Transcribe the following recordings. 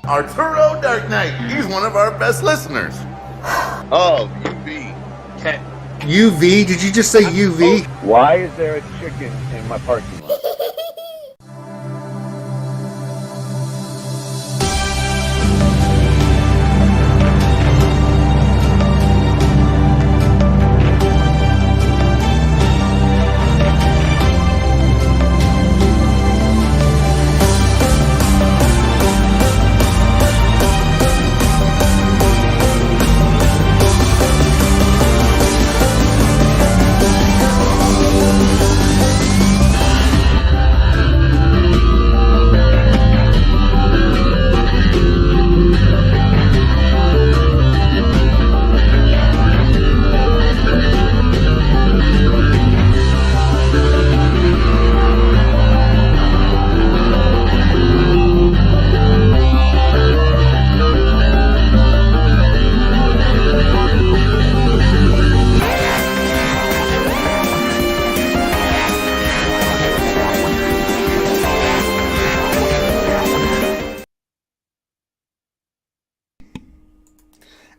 Arturo Dark Knight. He's one of our best listeners. Oh, UV. UV? Did you just say UV? Why is there a chicken in my parking lot?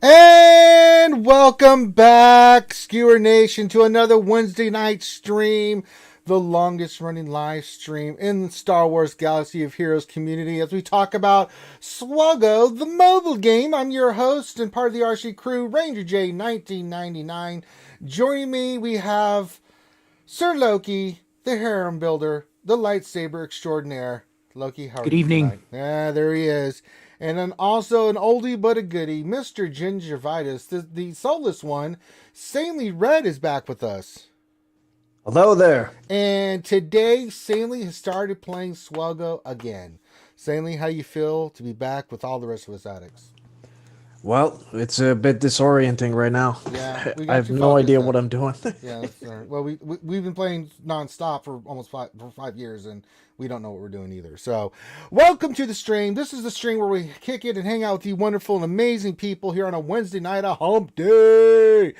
And welcome back, Skewer Nation, to another Wednesday night stream, the longest running live stream in the Star Wars Galaxy of Heroes community as we talk about SWGOH, the mobile game. I'm your host and part of the RC crew, Ranger J 1999. Joining me, we have Sir Loki, the harem builder, the lightsaber extraordinaire. Loki, how are you? Good evening. Tonight? Yeah, there he is. And then also an oldie but a goodie, Mr. Gingivitis, the soulless one, Sanely Red is back with us. Hello there. And today, Sanely has started playing SWGOH again. Sanely, how you feel to be back with all the rest of us addicts? Well, it's a bit disorienting right now. Yeah, I have no idea what I'm doing. Yeah, well, we've been playing nonstop for almost 5 years, and we don't know what we're doing either. So, welcome to the stream. This is the stream where we kick it and hang out with you wonderful and amazing people here on a Wednesday night, a hump day.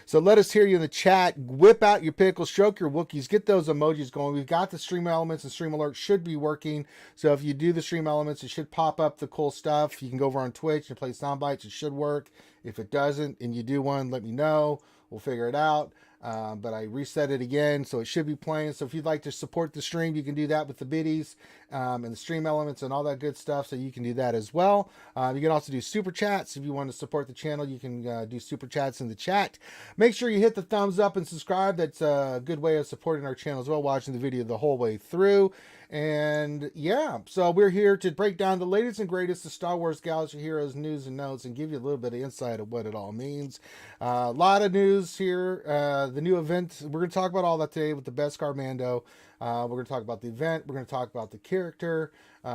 So let us hear you in the chat. Whip out your pickles, stroke your Wookiees, get those emojis going. We've got the stream elements and stream alerts should be working. So if you do the stream elements, it should pop up the cool stuff. You can go over on Twitch and play sound bites. It should work. If it doesn't and you do one, let me know. We'll figure it out. But I reset it again, so it should be playing. So if you'd like to support the stream, you can do that with the biddies and the stream elements and all that good stuff. So you can do that as well. You can also do super chats. If you want to support the channel, you can do super chats in the chat. Make sure you hit the thumbs up and subscribe. That's a good way of supporting our channel as well, watching the video the whole way through. And yeah, so we're here to break down the latest and greatest of Star Wars Galaxy Heroes news and notes and give you a little bit of insight of what it all means. A lot of news here. The new event, we're going to talk about all that today with the Beskar Mando. We're going to talk about the event. We're going to talk about the character. We're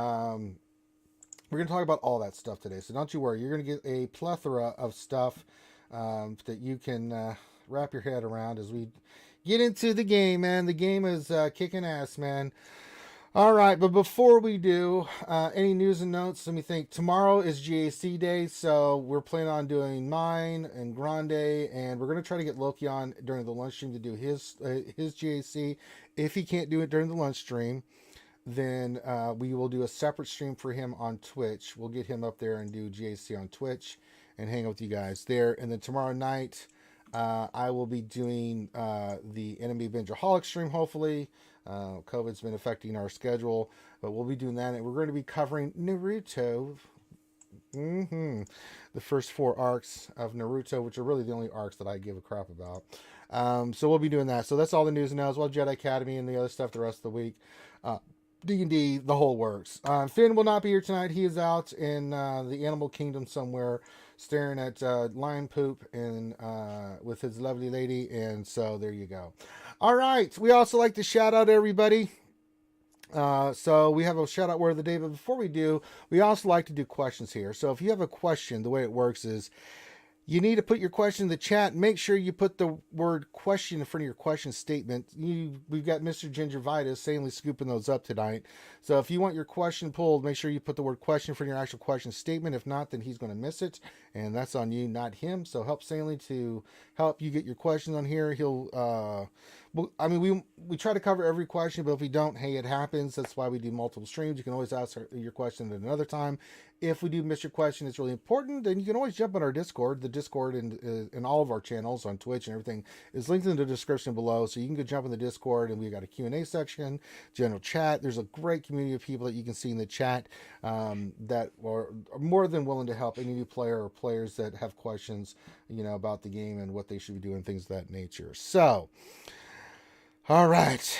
going to talk about all that stuff today. So don't you worry. You're going to get a plethora of stuff that you can wrap your head around as we get into the game, man. The game is kicking ass, man. All right, but before we do, any news and notes, let me think. Tomorrow is GAC day, so we're planning on doing mine and Grande, and we're going to try to get Loki on during the lunch stream to do his GAC. If he can't do it during the lunch stream, then we will do a separate stream for him on Twitch. We'll get him up there and do GAC on Twitch and hang out with you guys there. And then tomorrow night, I will be doing the Enemy Benjaholic stream, hopefully. COVID's been affecting our schedule, but we'll be doing that, and we're going to be covering Naruto. The first 4 arcs of Naruto, which are really the only arcs that I give a crap about. So we'll be doing that. So that's all the news now, as well as Jedi Academy and the other stuff the rest of the week. D&D, the whole works. Finn will not be here tonight. He is out in the animal kingdom somewhere, staring at lion poop and with his lovely lady, and so there you go. All right, we also like to shout out everybody. So we have a shout out word of the day, but before we do, we also like to do questions here. So if you have a question, the way it works is you need to put your question in the chat. Make sure you put the word question in front of your question statement. We've got Mr. Gingivitis sanely scooping those up tonight. So if you want your question pulled, make sure you put the word question in front of your actual question statement. If not, then he's going to miss it, and that's on you, not him. So help Stanley to help you get your questions on here. He'll well, I mean, we try to cover every question, but if we don't, hey, it happens. That's why we do multiple streams. You can always ask your question at another time. If we do miss your question, it's really important, then you can always jump on our Discord. The Discord and all of our channels on Twitch and everything is linked in the description below, so you can go jump in the Discord, and we've got a Q&A section, general chat. There's a great community of people that you can see in the chat that are more than willing to help any new player or players that have questions, about the game and what they should be doing, things of that nature. So, all right.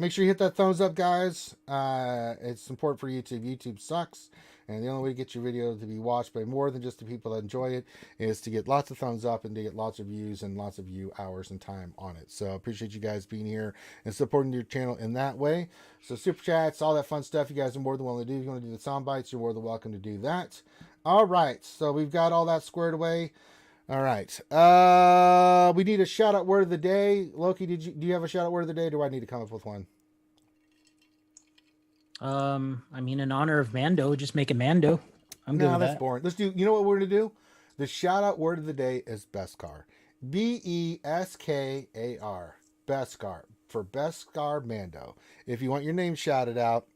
Make sure you hit that thumbs up, guys. It's important for YouTube. YouTube sucks. And the only way to get your video to be watched by more than just the people that enjoy it is to get lots of thumbs up and to get lots of views and lots of view hours and time on it. So appreciate you guys being here and supporting your channel in that way. So super chats, all that fun stuff you guys are more than willing to do. If you want to do the sound bites, you're more than welcome to do that. All right. So we've got all that squared away. All right. We need a shout out word of the day. Loki, do you have a shout out word of the day? Or do I need to come up with one? I mean, in honor of Mando, just make it Mando. I'm good with that's that. boring. Let's do, you know what we're going to do? The shout out word of the day is Beskar. Beskar. Beskar. For Beskar Mando. If you want your name shouted out,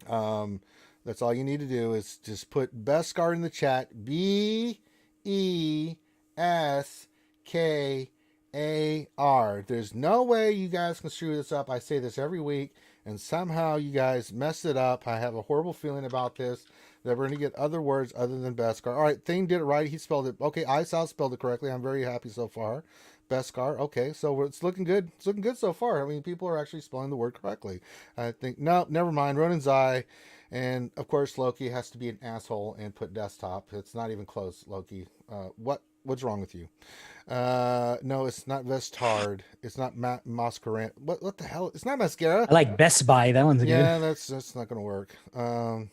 that's all you need to do is just put Beskar in the chat. Beskar. There's no way you guys can screw this up. I say this every week, and somehow you guys messed it up. I have a horrible feeling about this, that we're going to get other words other than Beskar. All right, Thane did it right. He spelled it. Okay, ISAL spelled it correctly. I'm very happy so far. Beskar. Okay, so it's looking good. It's looking good so far. I mean, people are actually spelling the word correctly. I think, no, never mind. Ronan's eye. And, of course, Loki has to be an asshole and put desktop. It's not even close, Loki. What's wrong with you? No, it's not Vestard. It's not Mascara. What the hell? It's not mascara. I like Best Buy. That one's good. Yeah, that's not going to work. All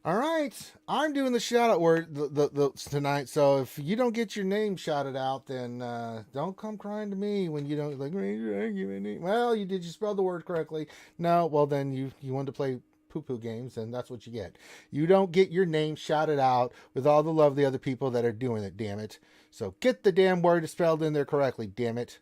right, I'm doing the shout out word tonight. So if you don't get your name shouted out, then don't come crying to me when you don't well, you did. You spelled the word correctly. No, well then you wanted to play poo-poo games, and that's what you get. You don't get your name shouted out with all the love of the other people that are doing it, damn it. So get the damn word spelled in there correctly, damn it.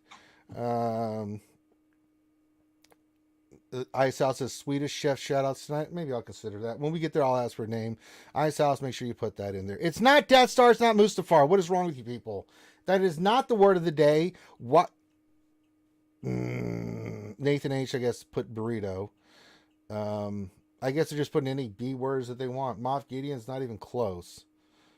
Ice House says Swedish chef shoutouts tonight. Maybe I'll consider that. When we get there, I'll ask for a name. Ice House, make sure you put that in there. It's not Death Star, it's not Mustafar. What is wrong with you people? That is not the word of the day. What? Nathan H, I guess, put burrito. I guess they're just putting any B words that they want. Moff Gideon's not even close.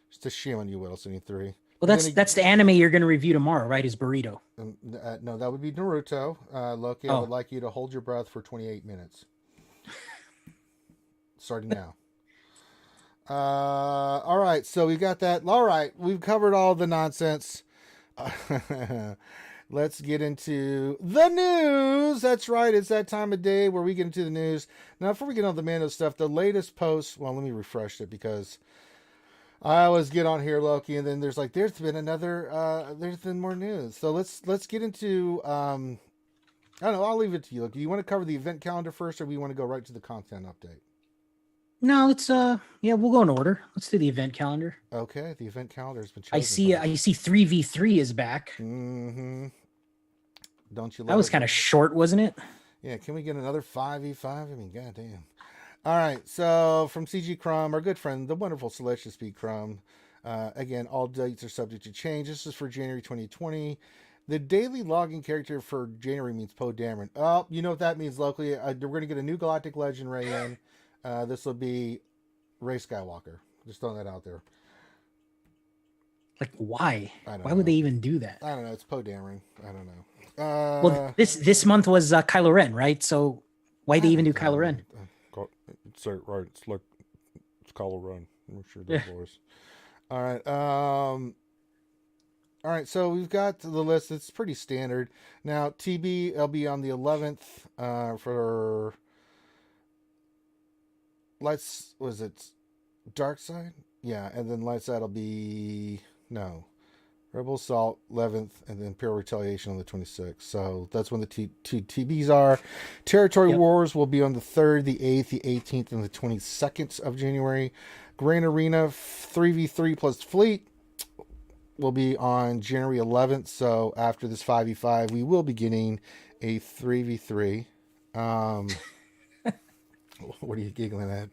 Just a shame on you, Wilson, 3. Well, that's the anime you're going to review tomorrow, right? Is Burrito? No, that would be Naruto. Loki, I would like you to hold your breath for 28 minutes. Starting now. All right, so we got that. All right, we've covered all the nonsense. Let's get into the news. That's right. It's that time of day where we get into the news. Now, before we get on the Mando stuff, the latest post, well, let me refresh it because I always get on here, Loki, and then there's been more news. So let's get into, I don't know, I'll leave it to you, Loki. You want to cover the event calendar first, or we want to go right to the content update? No, let's we'll go in order. Let's do the event calendar. Okay, the event calendar has been chosen. I see 3v3 is back. Mm-hmm. Don't you love that was kind of short, wasn't it? Yeah, can we get another 5v5? I mean, goddamn. All right, so from CG Crumb, our good friend, the wonderful Celestial Speed Crumb. Again, all dates are subject to change. This is for January 2020. The daily login character for January means Poe Dameron. Oh, you know what that means locally. We're going to get a new Galactic Legend Ray in. This will be Ray Skywalker. Just throwing that out there. Like, why? Why would they even do that? I don't know. It's Poe Dameron. I don't know. Well, this month was Kylo Ren, right? So why'd they even do Kylo Ren? It's right. It's Kylo Ren. I'm sure that voice. All right. All right. So we've got the list. It's pretty standard. Now, TB, it'll be on the 11th for Lights. Was it Dark Side? Yeah. And then Light Side will be. No. Rebel Assault 11th, and then Imperial Retaliation on the 26th. So that's when the two TVs are. Territory Wars will be on the 3rd, the 8th, the 18th, and the 22nd of January. Grand Arena 3v3 plus Fleet will be on January 11th. So after this 5v5, we will be getting a 3v3. What are you giggling at?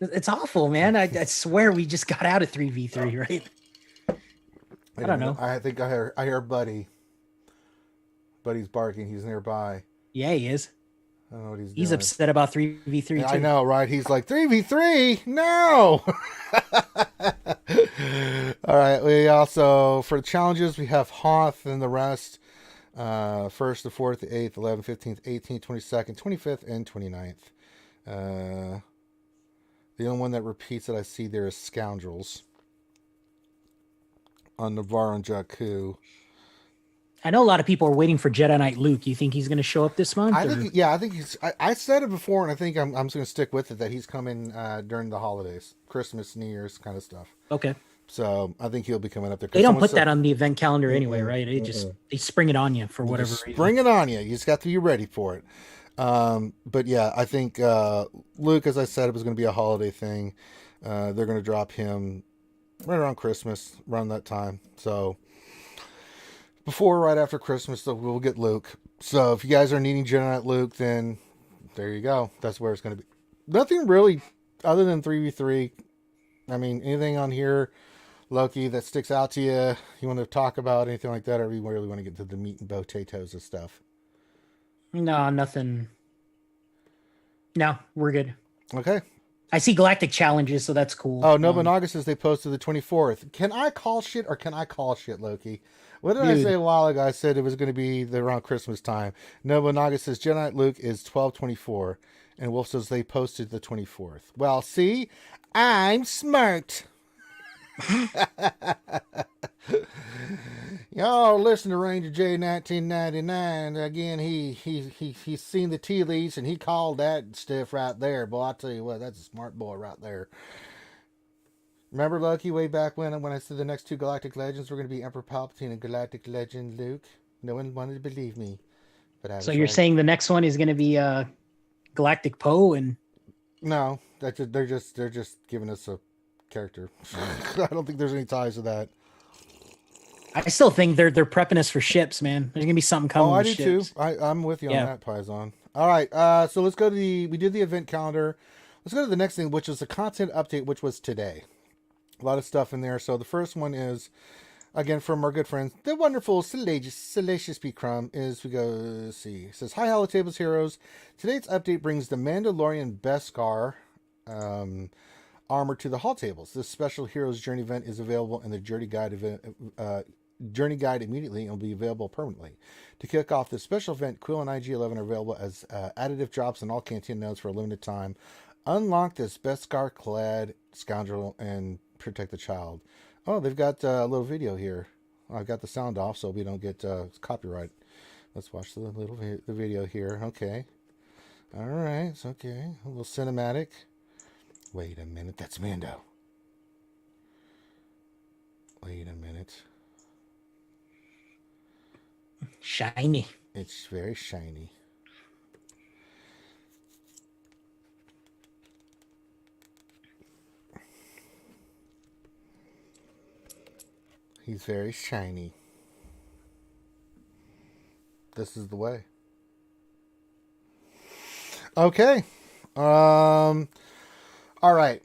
It's awful, man. I swear we just got out of 3v3, right? I don't know. I think I hear Buddy. Buddy's barking. He's nearby. Yeah, he is. I don't know what he's doing. He's upset about 3v3 too. I know, right? He's like, 3v3? No! All right. We also, for the challenges, we have Hoth and the rest. 1st, the 4th, the 8th, 11th, 15th, 18th, 22nd, 25th, and 29th. The only one that repeats that I see there is Scoundrels on Navarro and Jakku. I know a lot of people are waiting for Jedi Knight Luke. You think he's going to show up this month? I think he's. I said it before, and I think I'm just going to stick with it that he's coming during the holidays, Christmas, New Year's kind of stuff. Okay. So I think he'll be coming up there. They don't put that on the event calendar anyway, right? They spring it on you for whatever reason. Spring it on you. You just got to be ready for it. But yeah, I think Luke, as I said, it was going to be a holiday thing. They're going to drop him right around Christmas, around that time. So right after Christmas, we'll get Luke. So if you guys are needing Jedi Knight Luke, then there you go. That's where it's going to be. Nothing really other than 3v3. I mean, anything on here, Loki, that sticks out to you, you want to talk about, anything like that, or you really want to get to the meat and potatoes of stuff? No, nothing. No, we're good. Okay. I see Galactic Challenges, so that's cool. Oh, Nobunaga says they posted the 24th. Can I call shit or can I call shit, Loki? What did I say a while ago? I said it was going to be around Christmas time. Nobunaga says Jedi Knight Luke is 12/24. And Wolf says they posted the 24th. Well, see, I'm smart. Y'all listen to Ranger J 1999. Again, he's seen the tea leaves and he called that stuff right there. Boy, I tell you what, that's a smart boy right there. Remember, Lucky, way back when I said the next two Galactic Legends were going to be Emperor Palpatine and Galactic Legend Luke? No one wanted to believe me. But so you're saying the next one is going to be Galactic Poe and... No, they're just giving us a character. I don't think there's any ties to that. I still think they're prepping us for ships, man. There's gonna be something coming. Oh, I do too. I'm with you on that, Paisan. All right, so let's go to we did the event calendar. Let's go to the next thing, which is the content update, which was today. A lot of stuff in there. So the first one is, again, from our good friends, the wonderful Salacious P. Crumb, is we go, let's see. It says, hi, Holotables Heroes. Today's update brings the Mandalorian Beskar armor to the Holotables. This special Heroes Journey event is available in the Journey Guide immediately and will be available permanently. To kick off this special event, Quill and IG-11 are available as additive drops in all Canteen nodes for a limited time. Unlock this Beskar-clad scoundrel and protect the child. Oh, they've got a little video here. I've got the sound off so we don't get copyright. Let's watch the video here. Okay. All right. It's okay. A little cinematic. Wait a minute. That's Mando. Wait a minute. Shiny. It's very shiny. He's very shiny. This is the way. Okay. All right.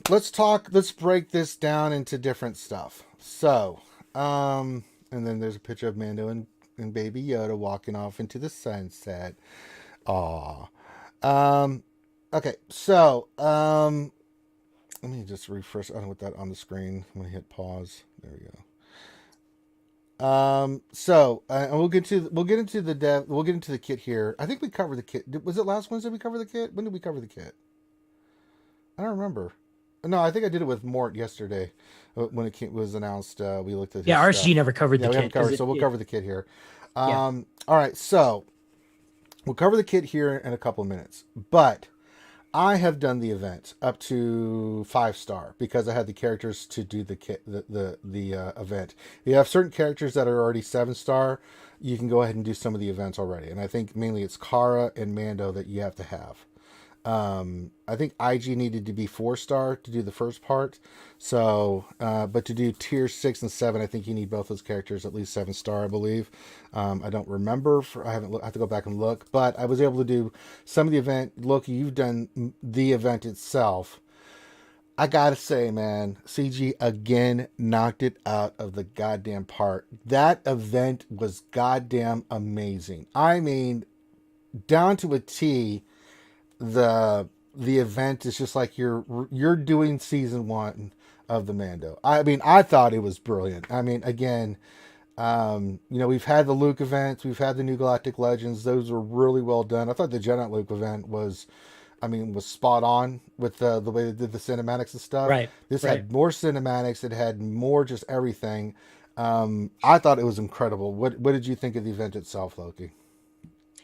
Let's break this down into different stuff. So, and then there's a picture of Mando and Baby Yoda walking off into the sunset. Aw. Okay, so, let me just refresh. I don't want that on the screen. I'm going to hit pause. There we go. And we'll get into the kit here. I think we covered the kit. Was it last Wednesday we covered the kit? When did we cover the kit? I don't remember. No, I think I did it with Mort yesterday when it was announced. We looked at RSG never covered the kit. We haven't covered, so we'll cover the kit here. All right, so we'll cover the kit here in a couple of minutes. But I have done the event up to 5-star because I had the characters to do the event. If you have certain characters that are already 7-star, you can go ahead and do some of the events already. And I think mainly it's Kara and Mando that you have to have. I think IG needed to be 4-star to do the first part. So, but to do tier 6 and 7, I think you need both those characters at least 7-star, I believe. I don't remember. I have to go back and look. But I was able to do some of the event. Loki, you've done the event itself. I gotta say, man, CG again knocked it out of the goddamn park. That event was goddamn amazing. I mean, down to a T. The event is just like you're doing season 1 of the Mando. I mean, I thought it was brilliant. I mean, again, we've had the Luke events, we've had the New Galactic Legends. Those were really well done. I thought the Jedi Luke event was spot on with the way they did the cinematics and stuff. Right. This had more cinematics. It had more just everything. I thought it was incredible. What did you think of the event itself, Loki?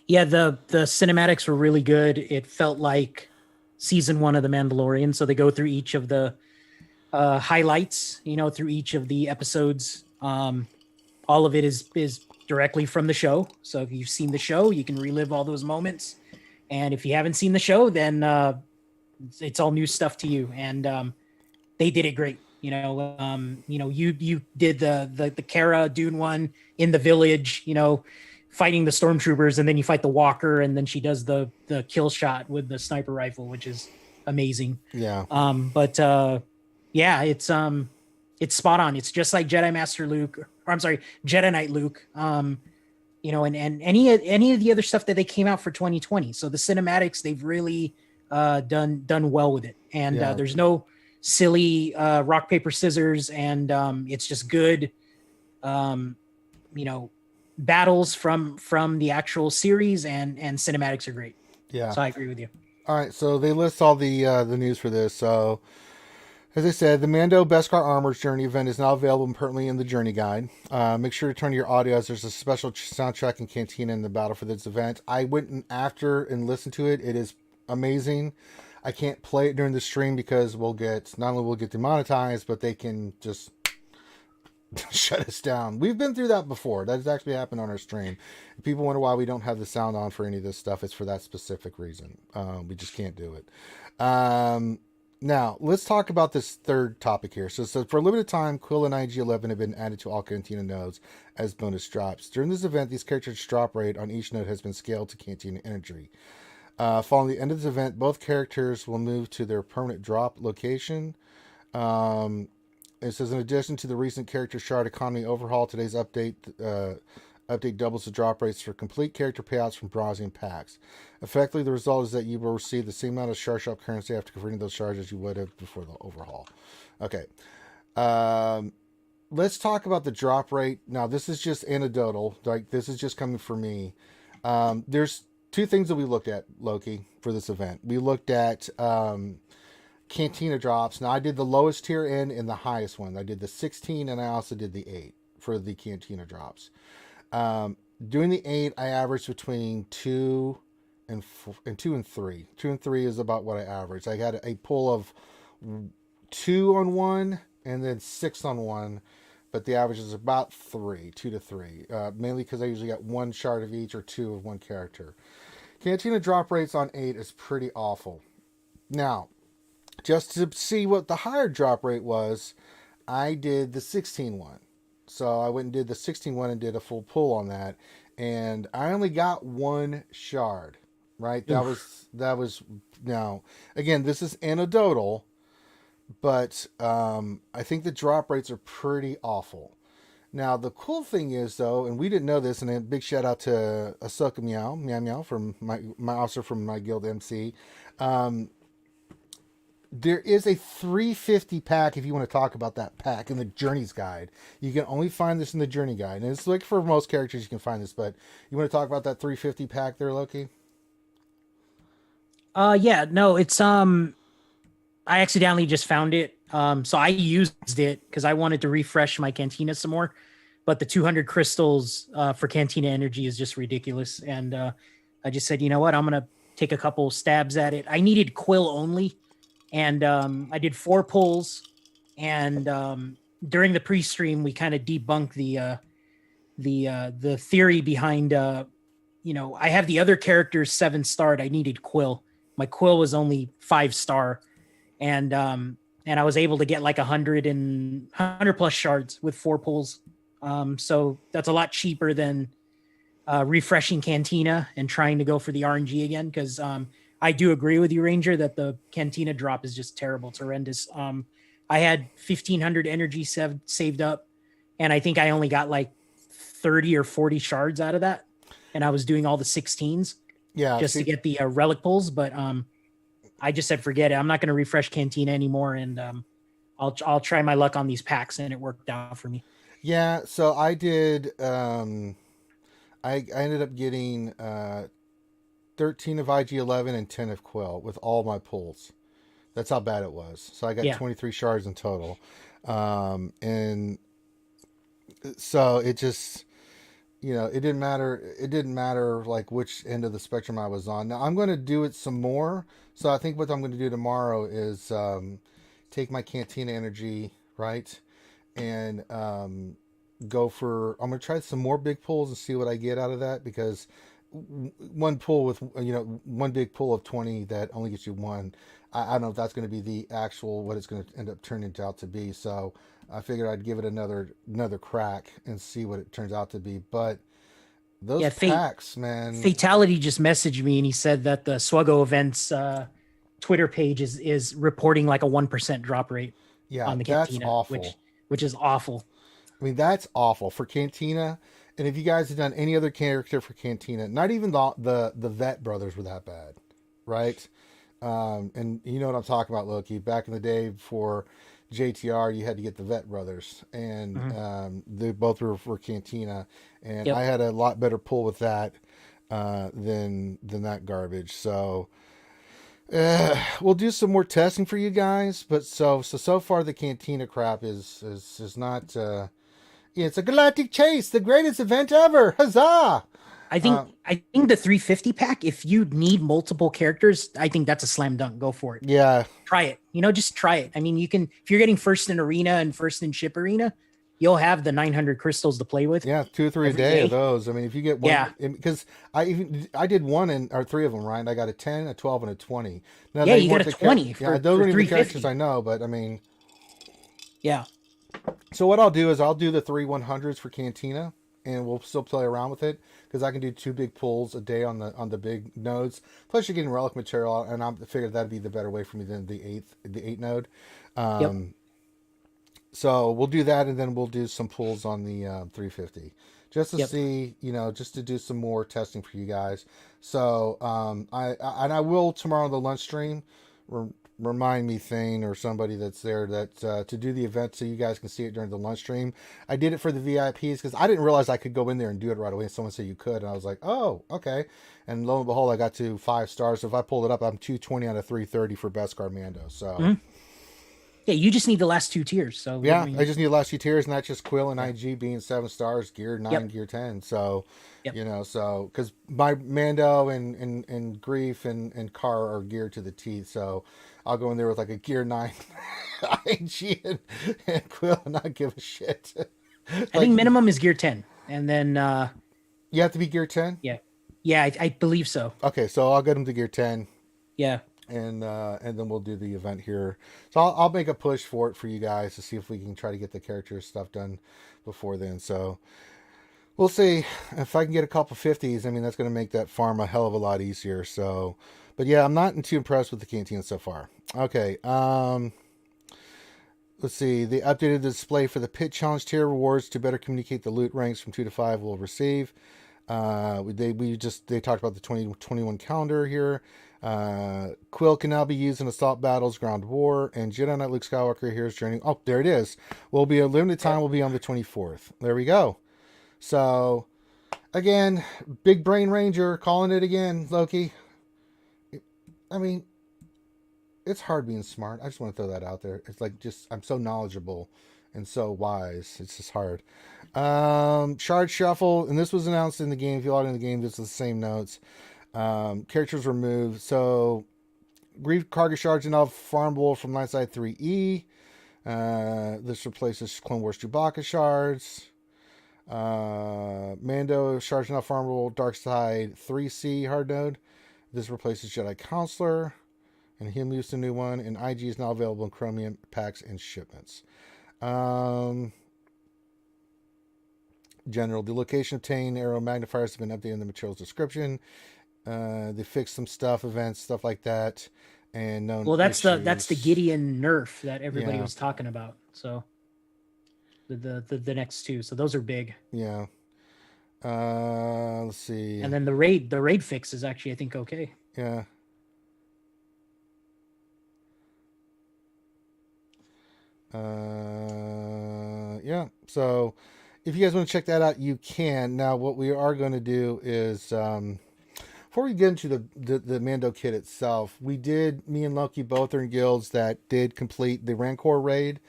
Yeah, the cinematics were really good. It felt like season 1 of The Mandalorian. So they go through each of the highlights, through each of the episodes. All of it is directly from the show. So if you've seen the show, you can relive all those moments. And if you haven't seen the show, then it's all new stuff to you. And they did it great. You did the Kara Dune one in the village, fighting the stormtroopers, and then you fight the walker, and then she does the kill shot with the sniper rifle, which is amazing. Yeah. It's spot on. It's just like Jedi Master Luke, or I'm sorry, Jedi Knight Luke. And any of the other stuff that they came out for 2020. So the cinematics, they've really done well with it. And there's no silly rock, paper, scissors, and it's just good battles from the actual series, and cinematics are great. Yeah. So I agree with you. All right, so they list all the news for this. So, as I said, the Mando Beskar Armor's Journey event is now available permanently in the Journey Guide. Make sure to turn your audio, as there's a special soundtrack and cantina in the battle for this event. I went after and listened to it. It is amazing. I can't play it during the stream because we'll get demonetized, but they can just shut us down. We've been through that before. That has actually happened on our stream. If people wonder why we don't have the sound on for any of this stuff, it's for that specific reason. We just can't do it. Now, let's talk about this third topic here. So for a limited time, Quill and IG-11 have been added to all Cantina nodes as bonus drops. During this event, these characters' drop rate on each node has been scaled to Cantina energy. Following the end of this event, both characters will move to their permanent drop location. It says, in addition to the recent character shard economy overhaul, today's update doubles the drop rates for complete character payouts from browsing packs. Effectively, the result is that you will receive the same amount of shard shop currency after converting those shards as you would have before the overhaul. Okay. Let's talk about the drop rate. Now, this is just anecdotal. Like, this is just coming from me. There's two things that we looked at, Loki, for this event. We looked at Cantina drops. Now, I did the lowest tier end and the highest one. I did the 16 and I also did the 8 for the Cantina drops. Doing the 8, I averaged between 2 and 3. 2 and 3 is about what I averaged. I had a pull of 2 on one and then 6 on one, but the average is about 2 to 3. Mainly because I usually got 1 shard of each or 2 of one character. Cantina drop rates on 8 is pretty awful. Now, just to see what the higher drop rate was, I did the 16 one. So I went and did the 16 one and did a full pull on that. And I only got 1 shard, right? That was now, again, this is anecdotal, but I think the drop rates are pretty awful. Now, the cool thing is, though, and we didn't know this, and a big shout out to Ahsoka Meow, from my officer from my guild MC. There is a 350 pack, if you want to talk about that pack, in the Journeys Guide. You can only find this in the Journey Guide. And it's like for most characters you can find this, but you want to talk about that 350 pack there, Loki? Yeah, no, it's I accidentally just found it. So I used it because I wanted to refresh my Cantina some more. But the 200 crystals for Cantina energy is just ridiculous. And I just said, you know what, I'm going to take a couple stabs at it. I needed quill only, and I did 4 pulls. And during the pre-stream, we kind of debunked the theory behind I have the other characters 7-starred. I needed quill. My quill was only 5-star, and I was able to get like 100 plus shards with 4 pulls. So that's a lot cheaper than refreshing Cantina and trying to go for the RNG again, because I do agree with you, Ranger, that the Cantina drop is just terrible. It's horrendous. I had 1,500 energy saved up, and I think I only got like 30 or 40 shards out of that, and I was doing all the 16s to get the relic pulls. But I just said forget it. I'm not going to refresh Cantina anymore, and I'll try my luck on these packs, and it worked out for me. Yeah, so I did. I ended up getting 13 of IG-11 and 10 of Quill with all my pulls. That's how bad it was. So I got 23 shards in total. And so it just, it didn't matter. It didn't matter like which end of the spectrum I was on. Now I'm going to do it some more. So I think what I'm going to do tomorrow is take my Cantina energy, right? And I'm going to try some more big pulls and see what I get out of that, because one pull with, one big pull of 20 that only gets you one. I don't know if that's going to be the actual, what it's going to end up turning out to be. So I figured I'd give it another crack and see what it turns out to be. But those packs, man. Fatality just messaged me and he said that the SWGOH events Twitter page is reporting like a 1% drop rate on the Cantina. That's awful. Which is awful. I mean, that's awful for Cantina. And if you guys have done any other character for Cantina, not even the Vet brothers were that bad, right? And you know what I'm talking about, Loki. Back in the day before JTR, you had to get the Vet brothers, and they both were for Cantina, and I had a lot better pull with that than that garbage. So we'll do some more testing for you guys. But so far the Cantina crap is not. It's a galactic chase, the greatest event ever! Huzzah! I think the 350 pack, if you need multiple characters, I think that's a slam dunk. Go for it. Yeah. Try it. Just try it. I mean, you can, if you're getting first in arena and first in ship arena, you'll have the 900 crystals to play with. Yeah, 2 or 3 a day of those. I mean, if you get one, because I did 1 or 3 of them, right? I got a 10, a 12, and a 20. Now, you got a 20 for those are the 350. characters I know, but I mean. Yeah. So what I'll do is I'll do the 3 100s for Cantina, and we'll still play around with it, because I can do 2 big pulls a day on the big nodes. Plus you're getting relic material, and I figured that'd be the better way for me than the 8 node. So we'll do that, and then we'll do some pulls on the 350, just to see, just to do some more testing for you guys. So I will tomorrow on the lunch stream. Remind me, Thane, or somebody that's there, that to do the event so you guys can see it during the lunch stream. I did it for the VIPs because I didn't realize I could go in there and do it right away. Someone said you could, and I was like, oh, okay. And lo and behold, I got to 5 stars. So if I pulled it up, I'm 220 out of 330 for Beskar Mando. So yeah, you just need the last 2 tiers. So yeah, I just need the last 2 tiers, and that's just Quill and IG being 7 stars, gear 9, gear 10. So so because my Mando and Grief and Car are geared to the teeth, so I'll go in there with like a gear 9 IG and Quill and not give a shit. I think minimum is gear 10, and then you have to be gear 10. Yeah, I believe so. Okay, so I'll get him to gear 10. Yeah. And then we'll do the event here. So I'll make a push for it for you guys to see if we can try to get the character stuff done before then. So we'll see if I can get a couple 50s. I mean, that's going to make that farm a hell of a lot easier. So, but yeah, I'm not too impressed with the Cantina so far. Okay. Let's see. They updated the display for the pit challenge tier rewards to better communicate the loot ranks from 2 to 5 we'll receive. They talked about the 2021 calendar here. Quill can now be used in assault battles, ground war, and Jedi Knight Luke Skywalker here's journey. Oh, there it is. Will be a limited time. Will be on the 24th. There we go. So, again, Big Brain Ranger calling it again, Loki. I mean, it's hard being smart. I just want to throw that out there. It's like I'm so knowledgeable and so wise. It's just hard. Shard Shuffle, and this was announced in the game. If you log in the game, this is the same notes. Characters removed. So, Grief Cargo Shards are now farmable from Lineside 3E. This replaces Clone Wars Chewbacca shards. Mando shards are now farmable Dark Side 3C hard node. This replaces Jedi Counselor. And him used a new one. And IG is now available in Chromium packs and shipments. General, the location obtained arrow magnifiers have been updated in the materials description. They fixed some stuff, events, stuff like that, and known. Well, that's issues. the Gideon nerf that everybody Yeah. was talking about. So the next two, so those are big. Yeah. Let's see. And then the raid fix is actually, I think, okay. Yeah. Yeah. So if you guys want to check that out, you can. Now, what we are going to do is, before we get into the Mando kit itself, me and Loki both are in guilds that did complete the Rancor raid.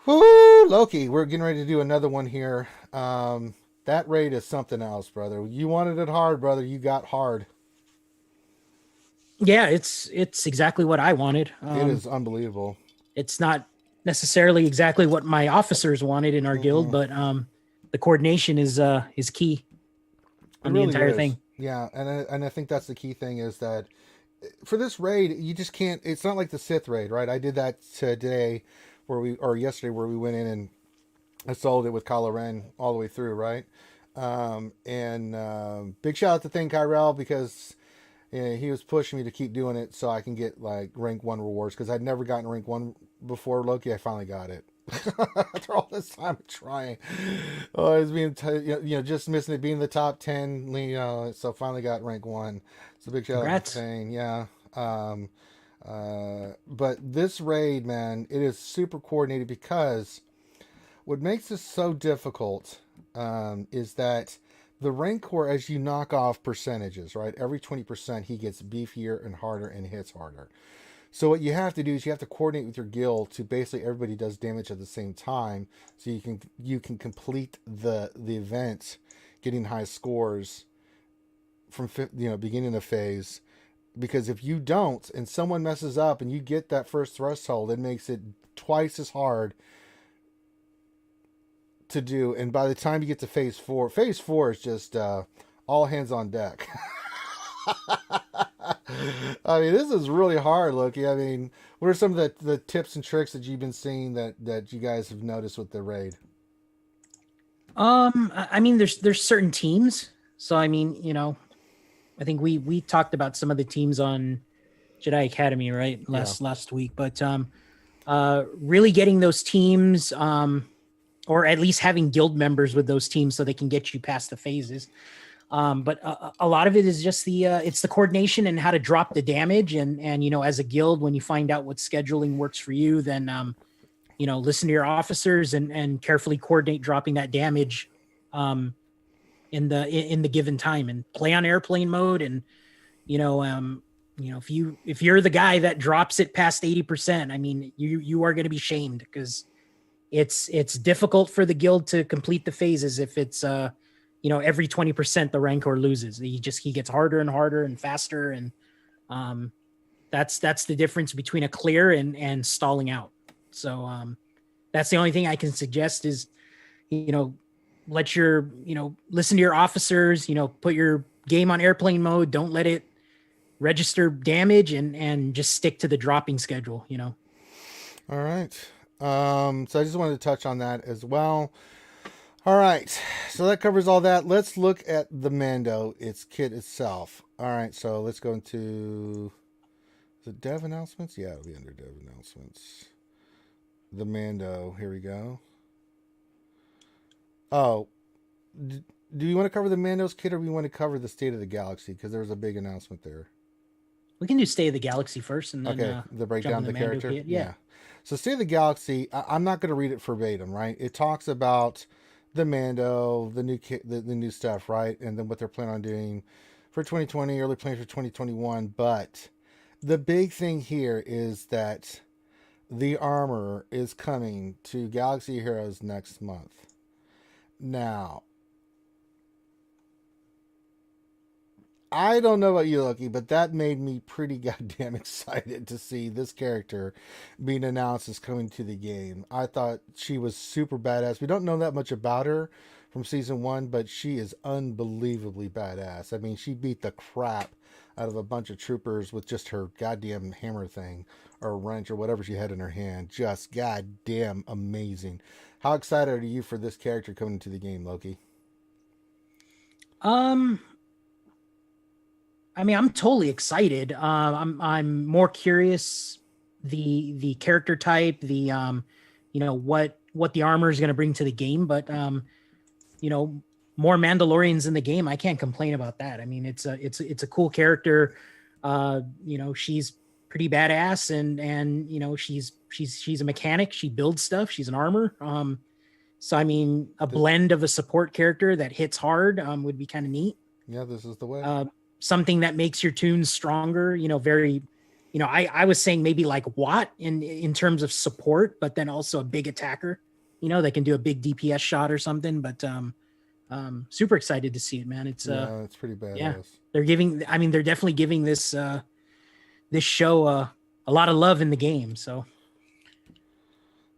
Whoo, Loki, we're getting ready to do another one here. That raid is something else, brother. You wanted it hard, brother. You got hard. Yeah, it's exactly what I wanted. It is unbelievable. It's not necessarily exactly what my officers wanted in our guild, but the coordination is key on the entire thing. Yeah, and I think that's the key thing is that for this raid, you just can't. It's not like the Sith raid, right? I did that today, yesterday, where we went in and I sold it with Kylo Ren all the way through, right? Big shout out to Thing Kyrell because he was pushing me to keep doing it so I can get like rank 1 rewards because I'd never gotten rank 1 before Loki. I finally got it. After all this time trying, I was being just missing it being the top 10, so finally got rank 1. So big shout out to Thing. Yeah. But this raid, man, it is super coordinated because what makes this so difficult is that the Rancor, as you knock off percentages, right? Every 20%, he gets beefier and harder and hits harder. So what you have to do is you have to coordinate with your guild to basically everybody does damage at the same time, so you can complete the event, getting high scores from beginning of phase. Because if you don't, and someone messes up, and you get that first threshold, it makes it twice as hard to do. And by the time you get to phase 4 is just all hands on deck. I mean, this is really hard, Loki. I mean, what are some of the tips and tricks that you've been seeing that you guys have noticed with the raid? I mean, there's certain teams. So I mean, I think we talked about some of the teams on Jedi Academy, right? Last week, but really getting those teams, or at least having guild members with those teams so they can get you past the phases. But a lot of it is just it's the coordination and how to drop the damage. And as a guild, when you find out what scheduling works for you, then, listen to your officers and carefully coordinate dropping that damage in the given time and play on airplane mode. And, if you're the guy that drops it past 80%, I mean, you are going to be shamed because it's difficult for the guild to complete the phases if it's, every 20% the Rancor loses. He gets harder and harder and faster. And that's the difference between a clear and stalling out. So that's the only thing I can suggest is, let your, listen to your officers, put your game on airplane mode. Don't let it register damage and just stick to the dropping schedule, All right. So I just wanted to touch on that as well. All right, so that covers all that. Let's look at the Mando, its kit itself. All right, so let's go into the dev announcements. Yeah, it'll be under dev announcements. The Mando, here we go. Oh, do you want to cover the Mando's kit or do you want to cover the State of the Galaxy? Because there was a big announcement there. We can do State of the Galaxy first and then the breakdown of the character. Kit. Yeah. So State of the Galaxy, I'm not going to read it verbatim, right? It talks about the Mando, the new kit, the new stuff, right? And then what they're planning on doing for 2020, early plans for 2021. But the big thing here is that the armor is coming to Galaxy Heroes next month. Now, I don't know about you, Loki, but that made me pretty goddamn excited to see this character being announced as coming to the game. I thought she was super badass. We don't know that much about her from season 1, but she is unbelievably badass. I mean, she beat the crap out of a bunch of troopers with just her goddamn hammer thing or wrench or whatever she had in her hand. Just goddamn amazing. How excited are you for this character coming into the game, Loki? I mean, I'm totally excited. I'm more curious the character type, what the armor is going to bring to the game, but more Mandalorians in the game. I can't complain about that. I mean, it's a cool character. She's pretty badass, and she's a mechanic. She builds stuff. She's an armor. So I mean, a blend of a support character that hits hard would be kind of neat. Yeah, this is the way. Something that makes your tunes stronger, I was saying maybe like Watt in terms of support, but then also a big attacker, that can do a big DPS shot or something. But super excited to see it, man. It's pretty badass. Yeah, they're definitely giving this this show a lot of love in the game. So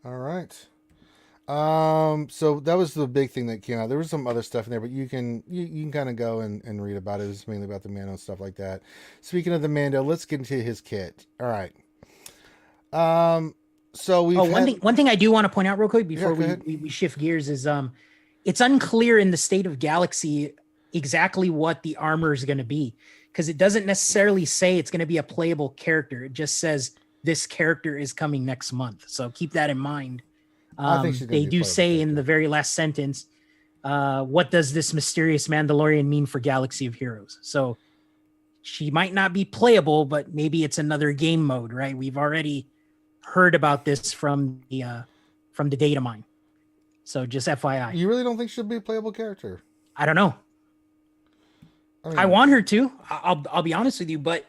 all right. So that was the big thing that came out. There was some other stuff in there, but you can kind of go and read about it. It's mainly about the Mando and stuff like that. Speaking of the Mando, let's get into his kit. All right. So one thing I do want to point out real quick before we shift gears is it's unclear in the State of Galaxy exactly what the armor is going to be, because it doesn't necessarily say it's going to be a playable character. It just says this character is coming next month. So keep that in mind. I think they do say in the very last sentence, what does this mysterious Mandalorian mean for Galaxy of Heroes? So she might not be playable, but maybe it's another game mode, right? We've already heard about this from the data mine. So just FYI. You really don't think she'll be a playable character? I don't know. I want her to. I'll be honest with you, but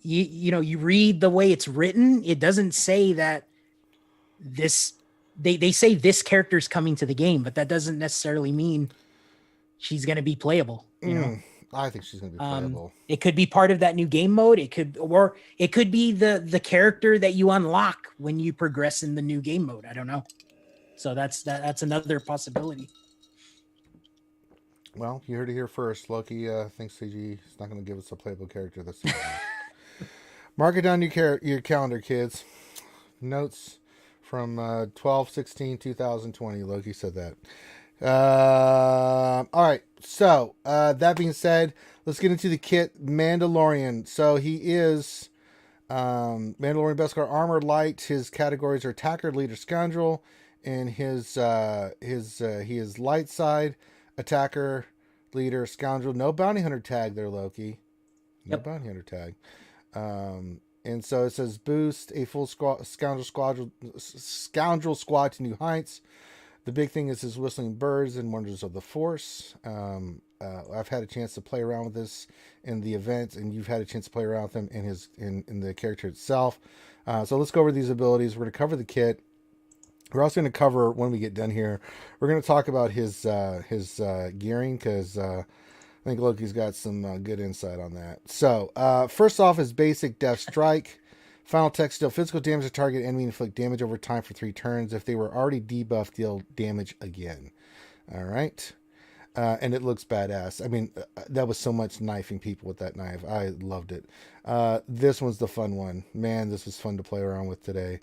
you read the way it's written, it doesn't say that this. They say this character's coming to the game, but that doesn't necessarily mean she's going to be playable. I think she's going to be playable. It could be part of that new game mode. It could be the character that you unlock when you progress in the new game mode. I don't know. So that's another possibility. Well, you heard it here first. Loki thinks CG is not going to give us a playable character this season. Mark it down your calendar, kids. Notes from 12/16/2020. Loki said that. All right. So that being said, let's get into the kit. Mandalorian. So he is Mandalorian Beskar Armor Light. His categories are Attacker, Leader, Scoundrel, and he is Light Side, Attacker, Leader, Scoundrel. No Bounty Hunter tag there, Loki. No Bounty Hunter tag. And so it says boost a full scoundrel squad to new heights. The big thing is his whistling birds and wonders of the Force. I've had a chance to play around with this in the event, and you've had a chance to play around with him in the character itself. So let's go over these abilities. We're going to cover the kit. We're also going to cover, when we get done here, we're going to talk about his gearing, because I think Loki's got some good insight on that. So, first off is basic Death Strike. Final text: deal physical damage to target enemy, inflict damage over time for 3 turns. If they were already debuffed, deal damage again. All right. And it looks badass. I mean, that was so much knifing people with that knife. I loved it. This one's the fun one. Man, this was fun to play around with today.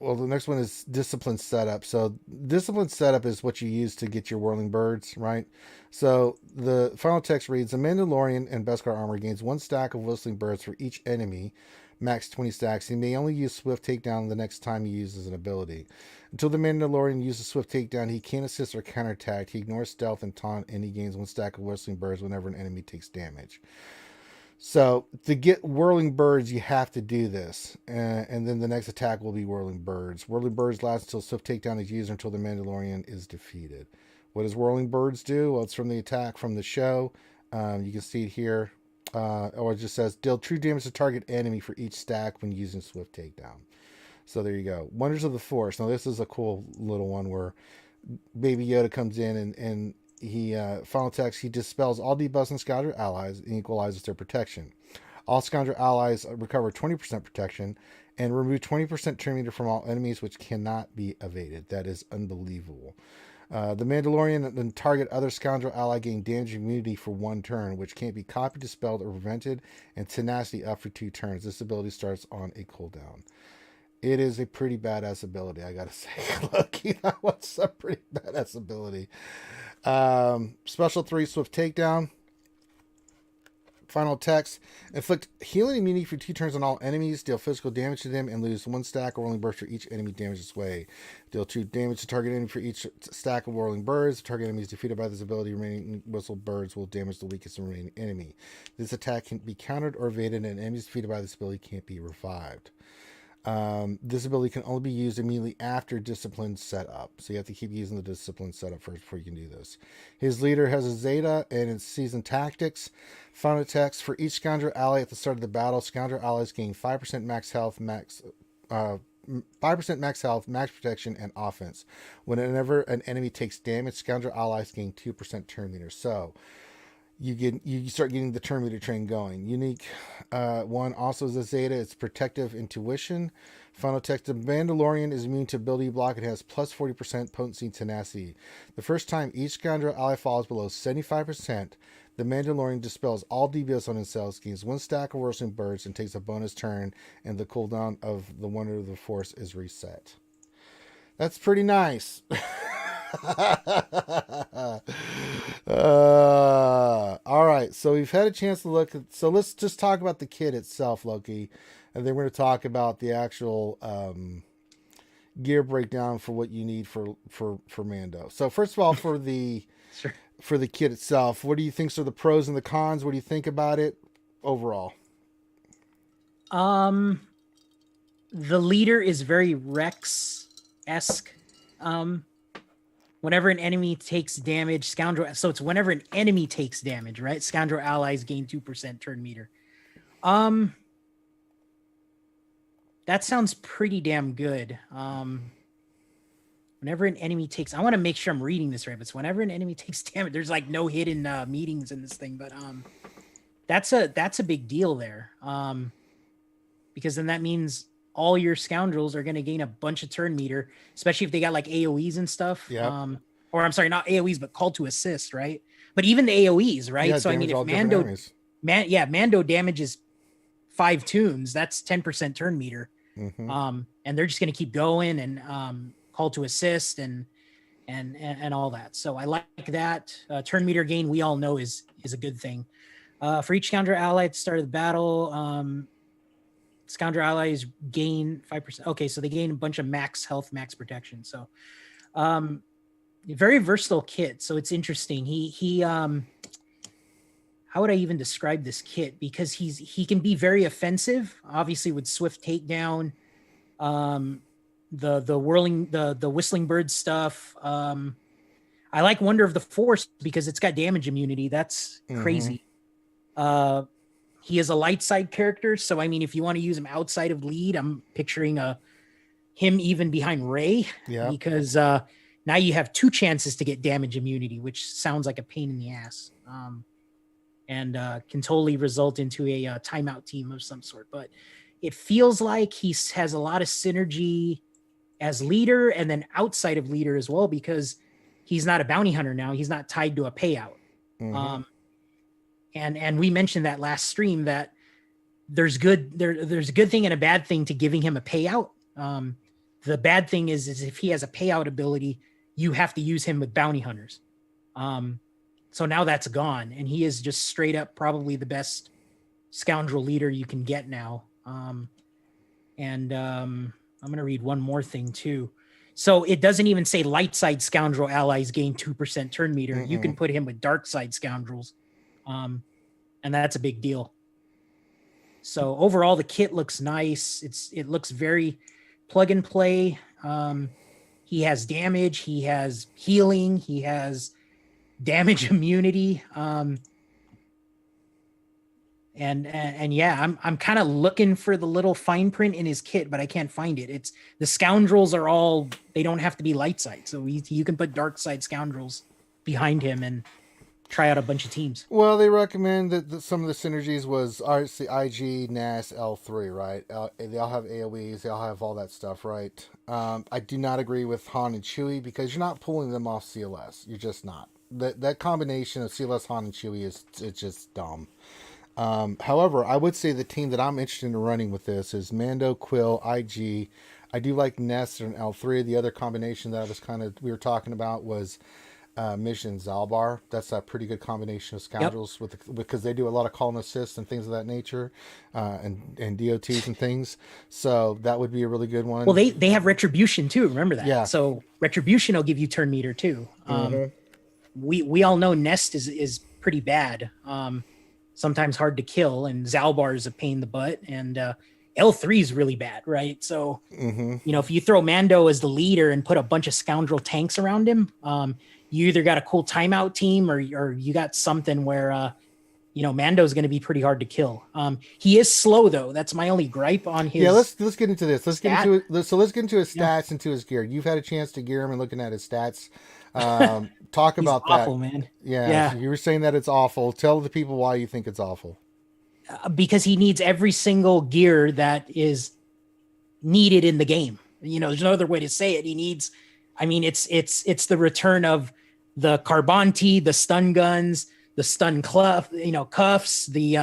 Well, the next one is Discipline Setup. So Discipline Setup is what you use to get your whirling birds, right? So the final text reads, the Mandalorian and Beskar armor gains 1 stack of whistling birds for each enemy, max 20 stacks. He may only use Swift Takedown the next time he uses an ability. Until the Mandalorian uses Swift Takedown, he can't assist or counterattack. He ignores stealth and taunt, and he gains 1 stack of whistling birds whenever an enemy takes damage. So to get whirling birds, you have to do this. And then the next attack will be whirling birds. Whirling birds last until Swift Takedown is used, until the Mandalorian is defeated. What does whirling birds do? Well, it's from the attack from the show. You can see it here. Or it just says, deal true damage to target enemy for each stack when using Swift Takedown. So there you go. Wonders of the Force. Now this is a cool little one where Baby Yoda comes in and final text, he dispels all debuffs on Scoundrel allies and equalizes their protection. All Scoundrel allies recover 20% protection and remove 20% turn meter from all enemies, which cannot be evaded. That is unbelievable. The Mandalorian then target other Scoundrel ally gain damage immunity for 1 turn, which can't be copied, dispelled, or prevented, and tenacity up for 2 turns. This ability starts on a cooldown. It is a pretty badass ability, I gotta say. Look, that was a pretty badass ability. Special 3 Swift Takedown. Final text. Inflict healing immunity for 2 turns on all enemies. Deal physical damage to them and lose 1 stack of whirling birds for each enemy damaged this way. Deal 2 damage to target enemy for each stack of whirling birds. If target enemy is defeated by this ability, remaining whistled birds will damage the weakest remaining enemy. This attack can be countered or evaded, and enemies defeated by this ability can't be revived. This ability can only be used immediately after discipline setup. So you have to keep using the discipline setup first before you can do this. His leader has a Zeta and it's seasoned tactics. Final text, for each Scoundrel ally at the start of the battle, Scoundrel allies gain 5% max health, 5% max health, max protection, and offense. Whenever an enemy takes damage, Scoundrel allies gain 2% turn meter. So you start getting the turn meter train going. Unique one also is a Zeta. It's protective intuition. Final text: the Mandalorian is immune to ability block. It has plus 40% potency and tenacity. The first time each Scoundrel ally falls below 75%, the Mandalorian dispels all debuffs on himself, gains 1 stack of whirling birds, and takes a bonus turn, and the cooldown of the Wonder of the Force is reset. That's pretty nice. All right, so we've had a chance to look at, so let's just talk about the kit itself, Loki, and then we're going to talk about the actual gear breakdown for what you need for Mando. So first of all, for the Sure. for the kit itself, what do you think are the pros and the cons? What do you think about it overall? The leader is very Rex-esque. Whenever an enemy takes damage, Scoundrel. So it's whenever an enemy takes damage, right? Scoundrel allies gain 2% turn meter. That sounds pretty damn good. Whenever an enemy takes, I want to make sure I'm reading this right, but it's whenever an enemy takes damage, there's like no hidden meetings in this thing, but that's a big deal there. Because then that means all your scoundrels are going to gain a bunch of turn meter, especially if they got like AoEs and stuff. Yeah. Or I'm sorry, not AoEs, but call to assist, right? But even the AoEs, right? Yeah, so I mean, if Mando damages 5 tombs, that's 10% turn meter. Mm-hmm. And they're just going to keep going and call to assist and all that. So I like that. Turn meter gain, we all know is a good thing. For each Scoundrel ally at the start of the battle, Scoundrel allies gain 5%. Okay, so they gain a bunch of max health, max protection. So very versatile kit. So it's interesting. He how would I even describe this kit? Because he can be very offensive, obviously with swift takedown, the whistling bird stuff. I like Wonder of the Force because it's got damage immunity. That's crazy. He is a light side character, so I mean, if you want to use him outside of lead, I'm picturing him even behind Rey, because now you have 2 chances to get damage immunity, which sounds like a pain in the ass, and can totally result into a timeout team of some sort. But it feels like he has a lot of synergy as leader and then outside of leader as well, because he's not a bounty hunter now. He's not tied to a payout. And we mentioned that last stream that there's a good thing and a bad thing to giving him a payout. The bad thing is if he has a payout ability, you have to use him with bounty hunters. So now that's gone, and he is just straight up probably the best scoundrel leader you can get now. I'm going to read one more thing too. So it doesn't even say light side scoundrel allies gain 2% turn meter. You can put him with dark side scoundrels. And that's a big deal. So overall, the kit looks nice. It looks very plug and play. He has damage. He has healing. He has damage immunity. And yeah, I'm kind of looking for the little fine print in his kit, but I can't find it. It's the scoundrels are all, they don't have to be light side. So you can put dark side scoundrels behind him and try out a bunch of teams. Well, they recommend that some of the synergies was obviously IG, NAS, L3, right? They all have AoEs, they all have all that stuff, right? I do not agree with Han and Chewie because you're not pulling them off CLS. You're just not. That combination of CLS, Han, and Chewie it's just dumb. However, I would say the team that I'm interested in running with this is Mando, Quill, IG. I do like Nest and L3. The other combination that we were talking about was Mission Zalbar. That's a pretty good combination of scoundrels because they do a lot of call and assist and things of that nature, and DOTs and things. So that would be a really good one. Well, they have Retribution too. Remember that. Yeah. So Retribution will give you turn meter too. We all know Nest is pretty bad. Sometimes hard to kill, and Zalbar is a pain in the butt, and L3 is really bad, right? So if you throw Mando as the leader and put a bunch of scoundrel tanks around him, you either got a cool timeout team or you got something where Mando is going to be pretty hard to kill. He is slow though. That's my only gripe on his. Yeah, let's get into this. Let's get into his stats and to his gear. You've had a chance to gear him and looking at his stats. Talk about that. Awful, man. Yeah, you were saying that it's awful. Tell the people why you think it's awful. Because he needs every single gear that is needed in the game. There's no other way to say it. He needs. I mean, it's the return of the Carbonti, the stun guns, the stun cuffs, the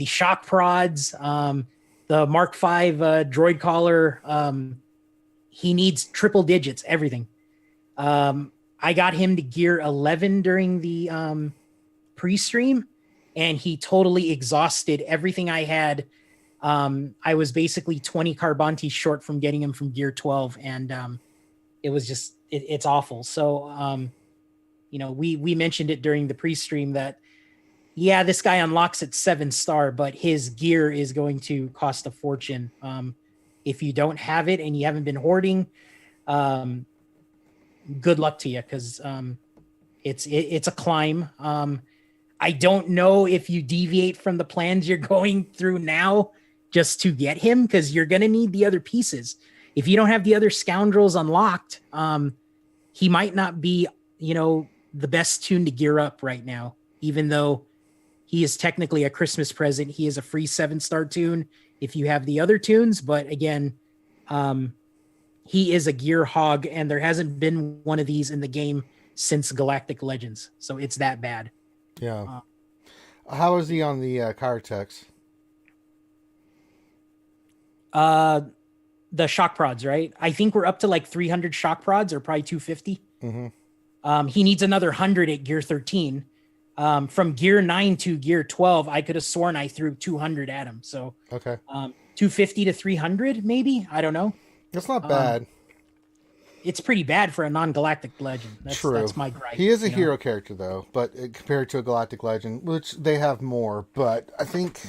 shock prods, the Mark V droid collar. He needs triple digits, everything. I got him to gear 11 during the pre-stream, and he totally exhausted everything I had. I was basically 20 Carbonti short from getting him from gear 12, and it was just it's awful. So we mentioned it during the pre-stream that this guy unlocks at 7-star, but his gear is going to cost a fortune. If you don't have it and you haven't been hoarding, good luck to you, because it's a climb. I don't know if you deviate from the plans you're going through now just to get him, because you're going to need the other pieces. If you don't have the other scoundrels unlocked, he might not be, the best tune to gear up right now, even though he is technically a Christmas present. He is a free 7-star tune if you have the other tunes. But again, he is a gear hog, and there hasn't been one of these in the game since Galactic Legends. So it's that bad. Yeah. How is he on the Kyrtex? The shock prods, right? I think we're up to like 300 shock prods, or probably 250. He needs another 100 at gear 13. From gear 9 to gear 12, I could have sworn I threw 200 at him. So okay, 250 to 300, maybe. I don't know. That's not bad. It's pretty bad for a non-galactic legend. True. That's my gripe. He is a hero character, though, but compared to a galactic legend, which they have more. But I think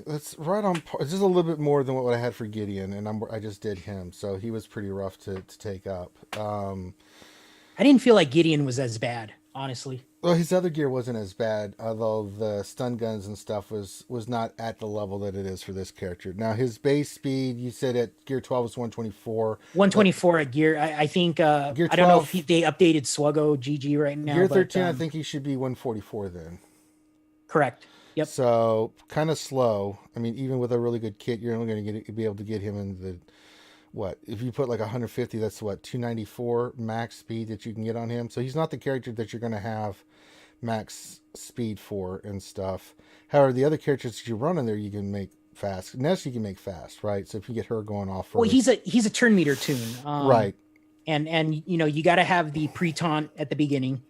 that's right on par. It's just a little bit more than what I had for Gideon, and I just did him, so he was pretty rough to take up. I didn't feel like Gideon was as bad, honestly. Well, his other gear wasn't as bad, although the stun guns and stuff was not at the level that it is for this character. Now, his base speed, you said at gear 12 was 124. 124 at gear. I think, gear 12, I don't know if they updated SWGOH GG right now. Gear 13, I think he should be 144 then. Correct. Yep. So, kind of slow. I mean, even with a really good kit, you're only going to be able to get him in the... if you put like 150, that's 294 max speed that you can get on him. So he's not the character that you're going to have max speed for and stuff. However, the other characters that you run in there, you can make fast. Ness, you can make fast, right? So if you get her going off first. Well, he's a turn meter tune. Right. And you got to have the pre-taunt at the beginning.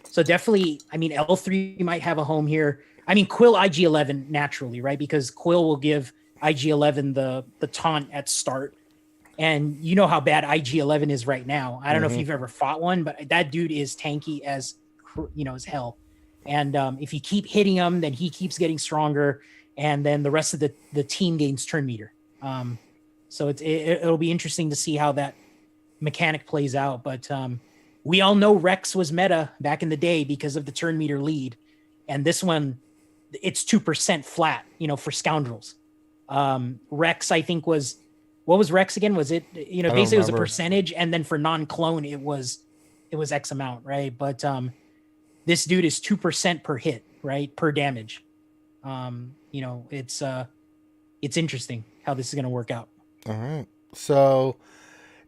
So definitely, I mean, L3 might have a home here. I mean, Quill IG-11 naturally, right? Because Quill will give IG-11 the taunt at start. And you know how bad IG-11 is right now. I don't know if you've ever fought one, but that dude is tanky as hell. And if you keep hitting him, then he keeps getting stronger, and then the rest of the team gains turn meter. So it'll be interesting to see how that mechanic plays out. But we all know Rex was meta back in the day because of the turn meter lead, and this one, it's 2% flat. For scoundrels. Rex, I think was. What was Rex again? Was it, basically it was a percentage, and then for non-clone, it was it was X amount, right? But this dude is 2% per hit, right? Per damage. You know, it's interesting how this is going to work out. All right. So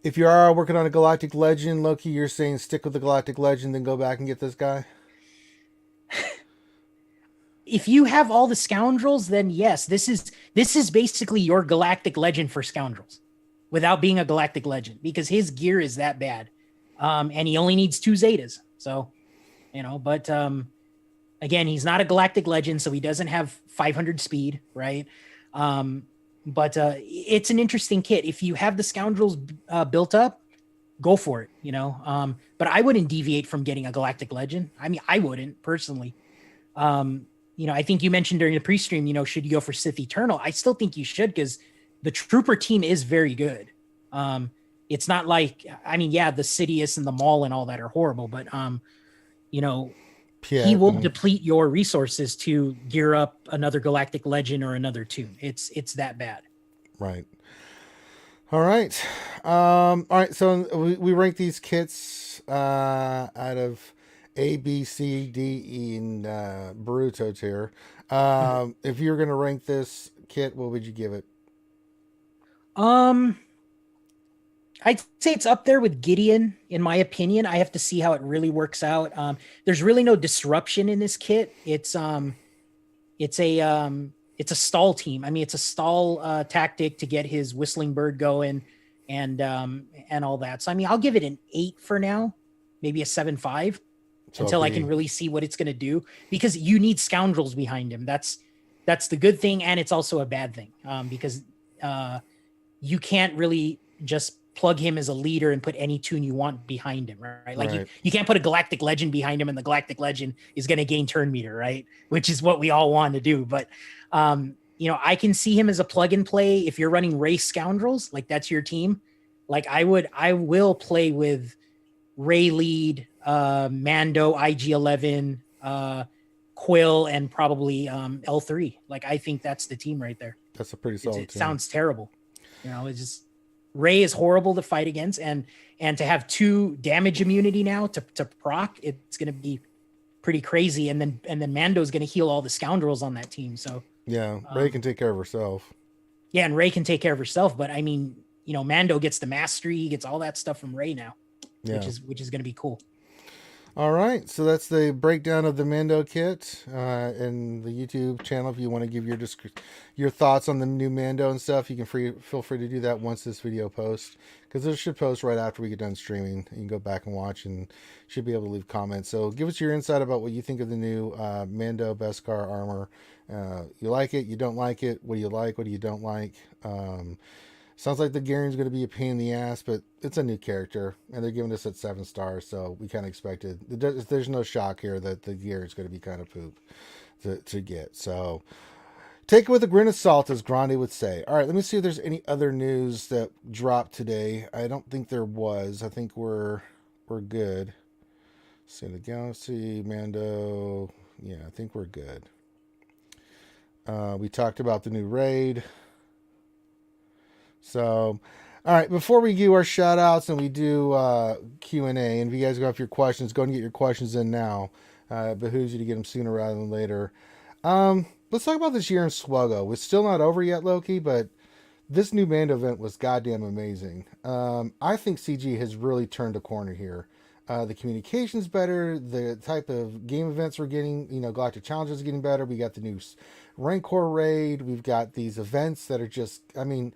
if you are working on a Galactic Legend, Loki, you're saying stick with the Galactic Legend, then go back and get this guy? If you have all the scoundrels, then yes, this is basically your Galactic Legend for scoundrels without being a Galactic Legend, because his gear is that bad. And he only needs 2 Zetas. So, you know, but again, he's not a Galactic Legend, so he doesn't have 500 speed, right? But it's an interesting kit. If you have the scoundrels built up, go for it, you know. But I wouldn't deviate from getting a Galactic Legend. I mean, I wouldn't personally. You know, I think you mentioned during the pre-stream, you know, should you go for Sith Eternal? I still think you should, because the Trooper team is very good. It's not like, I mean, yeah, the Sidious and the Maul and all that are horrible, but you know, he will deplete your resources to gear up another Galactic Legend or another tune. It's that bad. Right. All right. All right. So we rank these kits out of A, B, C, D, E, and Boruto tier. If you're going to rank this kit, what would you give it? I'd say it's up there with Gideon, in my opinion. I have to see how it really works out. There's really no disruption in this kit. It's a stall team. I mean, it's a stall tactic to get his whistling bird going and all that. So, I mean, I'll give it an 8 for now, maybe a 7.5 until I can really see what it's going to do, because you need scoundrels behind him. That's the good thing. And it's also a bad thing because you can't really just plug him as a leader and put any tune you want behind him, right? Like you can't put a Galactic Legend behind him and the Galactic Legend is going to gain turn meter, right? Which is what we all want to do. But, you know, I can see him as a plug and play. If you're running race scoundrels, like that's your team. Like I will play with Ray lead, Mando, IG-11, Quill, and probably L3. Like I think that's the team right there. That's a pretty solid team. It sounds terrible. You know, it's just, Ray is horrible to fight against, and to have 2 damage immunity now to proc, it's going to be pretty crazy. And then Mando's going to heal all the scoundrels on that team. So yeah, Ray can take care of herself. Yeah, and Ray can take care of herself. But I mean, you know, Mando gets the mastery, he gets all that stuff from Ray now, which is going to be cool. All right, so that's the breakdown of the Mando kit in the YouTube channel. If you want to give your thoughts on the new Mando and stuff, you can feel free to do that once this video posts, because this should post right after we get done streaming. You can go back and watch and should be able to leave comments. So give us your insight about what you think of the new Mando Beskar armor. You like it? You don't like it? What do you like? What do you don't like? Sounds like the gearing's going to be a pain in the ass, but it's a new character, and they're giving us at 7 stars, so we kind of expected. There's no shock here that the gear is going to be kind of poop to get. So take it with a grain of salt, as Grande would say. All right, let me see if there's any other news that dropped today. I don't think there was. I think we're good. Let's see, the Galaxy, Mando. Yeah, I think we're good. We talked about the new raid. So, all right, before we do our shout outs and we do Q&A, and if you guys go have your questions, go and get your questions in now. It behooves you to get them sooner rather than later. Let's talk about this year in SWGOH. It's still not over yet, Loki, but this new Mando event was goddamn amazing. I think CG has really turned a corner here. The communication's better. The type of game events we're getting, you know, Galactic Challenges are getting better. We got the new Rancor raid. We've got these events that are just, I mean,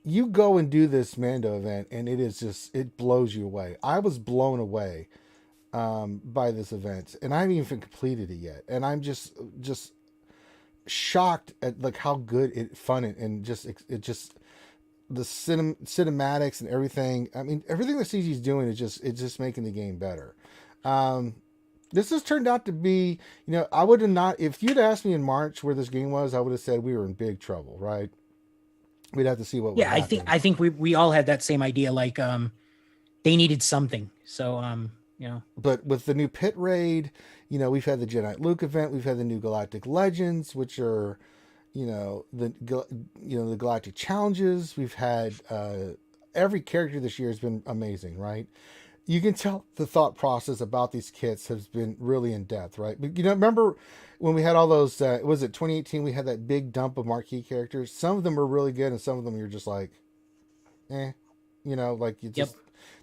you go and do this Mando event and it is just, it blows you away. I was blown away by this event, and I haven't even completed it yet. And I'm just shocked at like how good fun and just the cinematics and everything. I mean, everything that CG's doing is just making the game better. This has turned out to be, you know, I would have not, if you'd asked me in March where this game was, I would have said we were in big trouble, right? We'd have to see what. Yeah, I think we all had that same idea. Like, they needed something. So, you know. But with the new pit raid, you know, we've had the Jedi Luke event. We've had the new Galactic Legends, which are, you know, the Galactic Challenges. We've had every character this year has been amazing, right? you can tell the thought process about these kits has been really in depth, right? But, remember when we had all those, was it 2018? We had that big dump of marquee characters. Some of them were really good, and some of them you're just like, eh, like you Yep. just,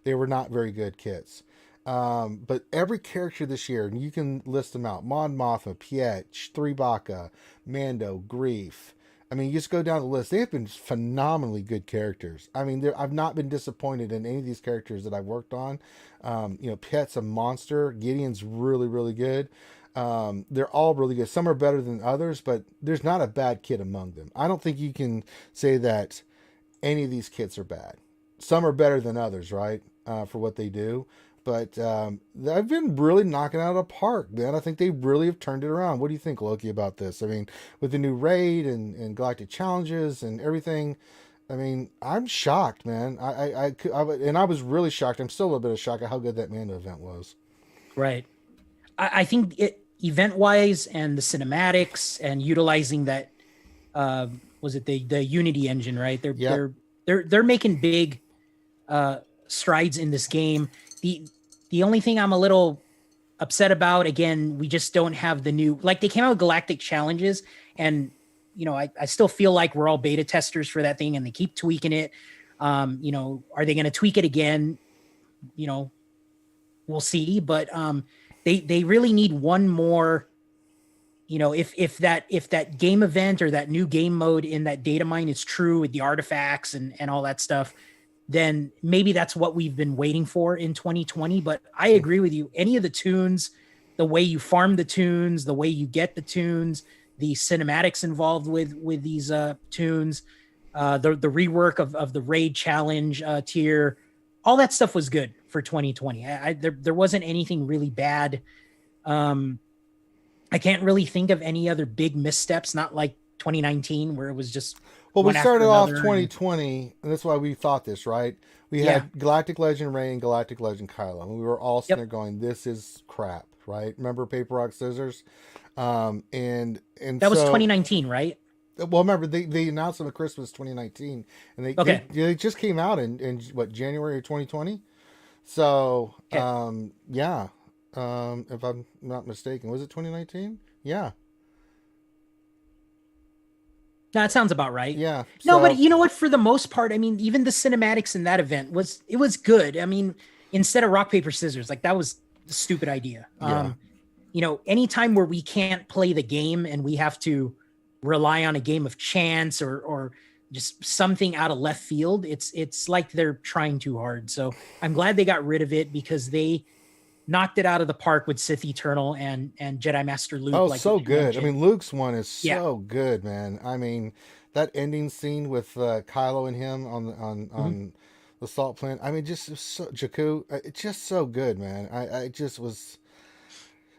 they were not very good kits. But every character this year, and you can list them out: Mon Mothma, Pietch, Three Baka, Mando, Grief. I mean, you just go down the list. They have been phenomenally good characters. I mean, I've not been disappointed in any of these characters that I've worked on. Piet's a monster. Gideon's really, really good. They're all really good. Some are better than others, but there's not a bad kit among them. I don't think you can say that any of these kits are bad. Some are better than others, right? For what they do. But I've been really knocking it out of the park, man. I think they really have turned it around. What do you think, Loki, about this? I mean, with the new raid and Galactic Challenges and everything, I mean, I'm shocked, man. I was really shocked. I'm still a little bit of shock at how good that Mando event was. Right. I think event wise and the cinematics and utilizing that, was it the Unity engine, right? They're making big strides in this game. The only thing I'm a little upset about, again, we just don't have the new, like they came out with Galactic Challenges, and I still feel like we're all beta testers for that thing, and they keep tweaking it. Are they going to tweak it again? We'll see. But they really need one more. If that game event or that new game mode in that data mine is true with the artifacts and all that stuff, then maybe that's what we've been waiting for in 2020. But I agree with you. Any of the tunes, the way you farm the tunes, the way you get the tunes, the cinematics involved with these tunes, the rework of the raid challenge tier, all that stuff was good for 2020. There wasn't anything really bad. I can't really think of any other big missteps, not like 2019 where it was just. Well, we started off 2020, and that's why we thought this, right? We had Galactic Legend Rey and Galactic Legend Kylo, and we were all sitting there going, "This is crap," right? Remember Paper Rock Scissors? And that was 2019, right? Well, remember they announced them at Christmas 2019, and they just came out in what, January of 2020. So if I'm not mistaken, was it 2019? Yeah. No, that sounds about right. Yeah. No, but you know what? For the most part, I mean, even the cinematics in that event was good. I mean, instead of rock, paper, scissors, like that was a stupid idea. Yeah. Anytime where we can't play the game and we have to rely on a game of chance or just something out of left field, it's like they're trying too hard. So I'm glad they got rid of it, because they knocked it out of the park with Sith Eternal and Jedi Master Luke. Oh, so good. I mean, Luke's one is so good, man. I mean, that ending scene with Kylo and him on the salt plant. I mean, just so, Jakku, it's just so good, man. I just was,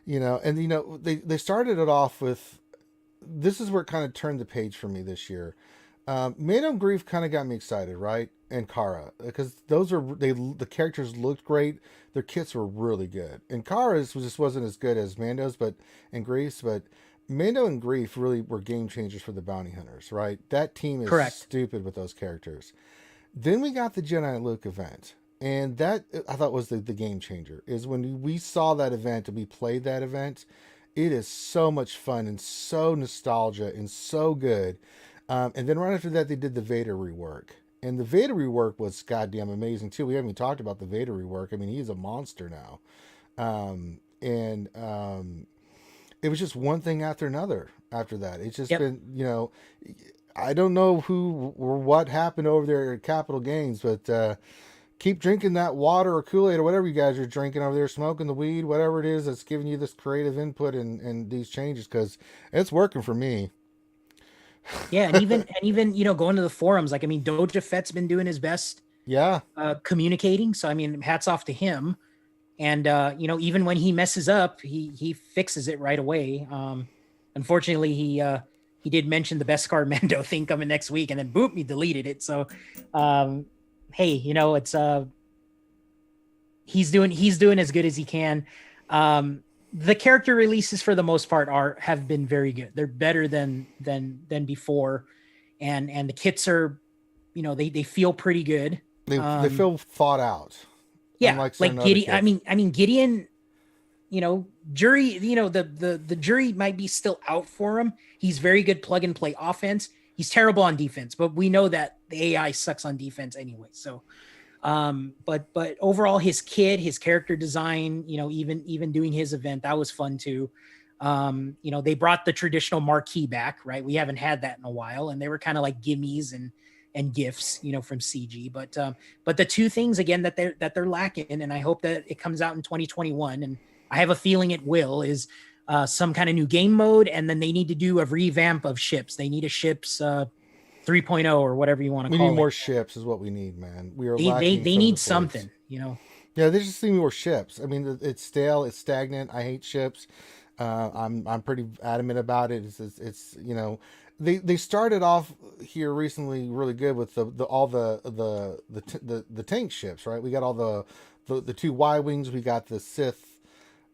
and they started it off with, this is where it kind of turned the page for me this year. Mando and Grief kind of got me excited, right? And Kara, because the characters looked great. Their kits were really good. And Kara's just wasn't as good as Mando's, and Grief's, but Mando and Grief really were game changers for the bounty hunters, right? That team is correct. Stupid with those characters. Then we got the Jedi Luke event, and that I thought was the game changer. Is when we saw that event and we played that event. It is so much fun and so nostalgia and so good. And then right after that, they did the Vader rework. And the Vader rework was goddamn amazing, too. We haven't even talked about the Vader rework. I mean, he's a monster now. It was just one thing after another after that. It's just been, I don't know who or what happened over there at Capital Games, but keep drinking that water or Kool-Aid or whatever you guys are drinking over there, smoking the weed, whatever it is that's giving you this creative input and these changes, because it's working for me. Yeah, and even going to the forums, like, I mean, Doja Fett's been doing his best, communicating. So I mean, hats off to him. And even when he messes up, he fixes it right away. Unfortunately, he did mention the Beskar Mando thing coming next week, and then boop, he deleted it. So, hey, it's he's doing as good as he can. The character releases for the most part have been very good. They're better than before, and the kits are, they feel pretty good. They feel thought out. Yeah, Unlike like certain other Gideon. kits. I mean Gideon. Jury. The jury might be still out for him. He's very good plug and play offense. He's terrible on defense, but we know that the AI sucks on defense anyway. So, but overall, his character design, even doing his event, that was fun too. They brought the traditional marquee back, right? We haven't had that in a while, and they were kind of like gimmies and gifts, from CG. But the two things again that they're lacking, and I hope that it comes out in 2021, and I have a feeling it will, is some kind of new game mode, and then they need to do a revamp of ships. They need a ships 3.0 or whatever you want to We call it. need more ships, is what we need, man. We are They lacking. they need something, Yeah, they just need more ships. I mean, it's stale, it's stagnant. I hate ships. I'm pretty adamant about it. It's they started off here recently really good with all the tank ships, right? We got all the two Y wings. We got the Sith.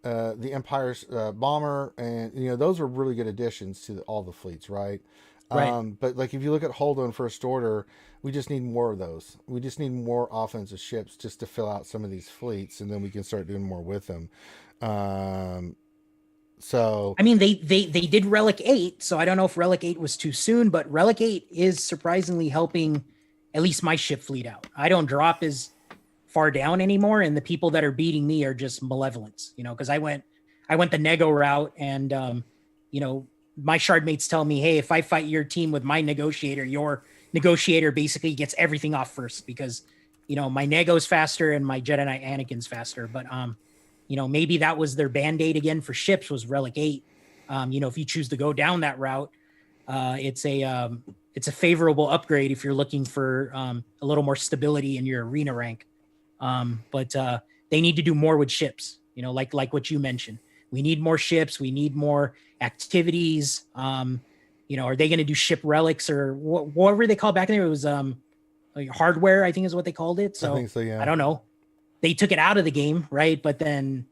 The Empire's bomber, and those were really good additions to all the fleets, right? Right. But like if you look at Holdo and First Order, we just need more of those. We just need more offensive ships just to fill out some of these fleets, and then we can start doing more with them. So I mean, they did Relic 8, so I don't know if Relic 8 was too soon, but Relic 8 is surprisingly helping at least my ship fleet out. I don't drop as far down anymore, and the people that are beating me are just malevolence, because I went the Nego route, and my shard mates tell me, hey, if I fight your team with my negotiator, your negotiator basically gets everything off first, because my Nego's faster and my Jedi Knight Anakin's faster. But maybe that was their band-aid again for ships, was Relic 8. If you choose to go down that route, it's a favorable upgrade if you're looking for a little more stability in your arena rank. But they need to do more with ships, like what you mentioned. We need more ships. We need more activities. Are they going to do ship relics, or what were they called back in there? It was like hardware, I think is what they called it. So I think so, yeah. I don't know. They took it out of the game, right? But then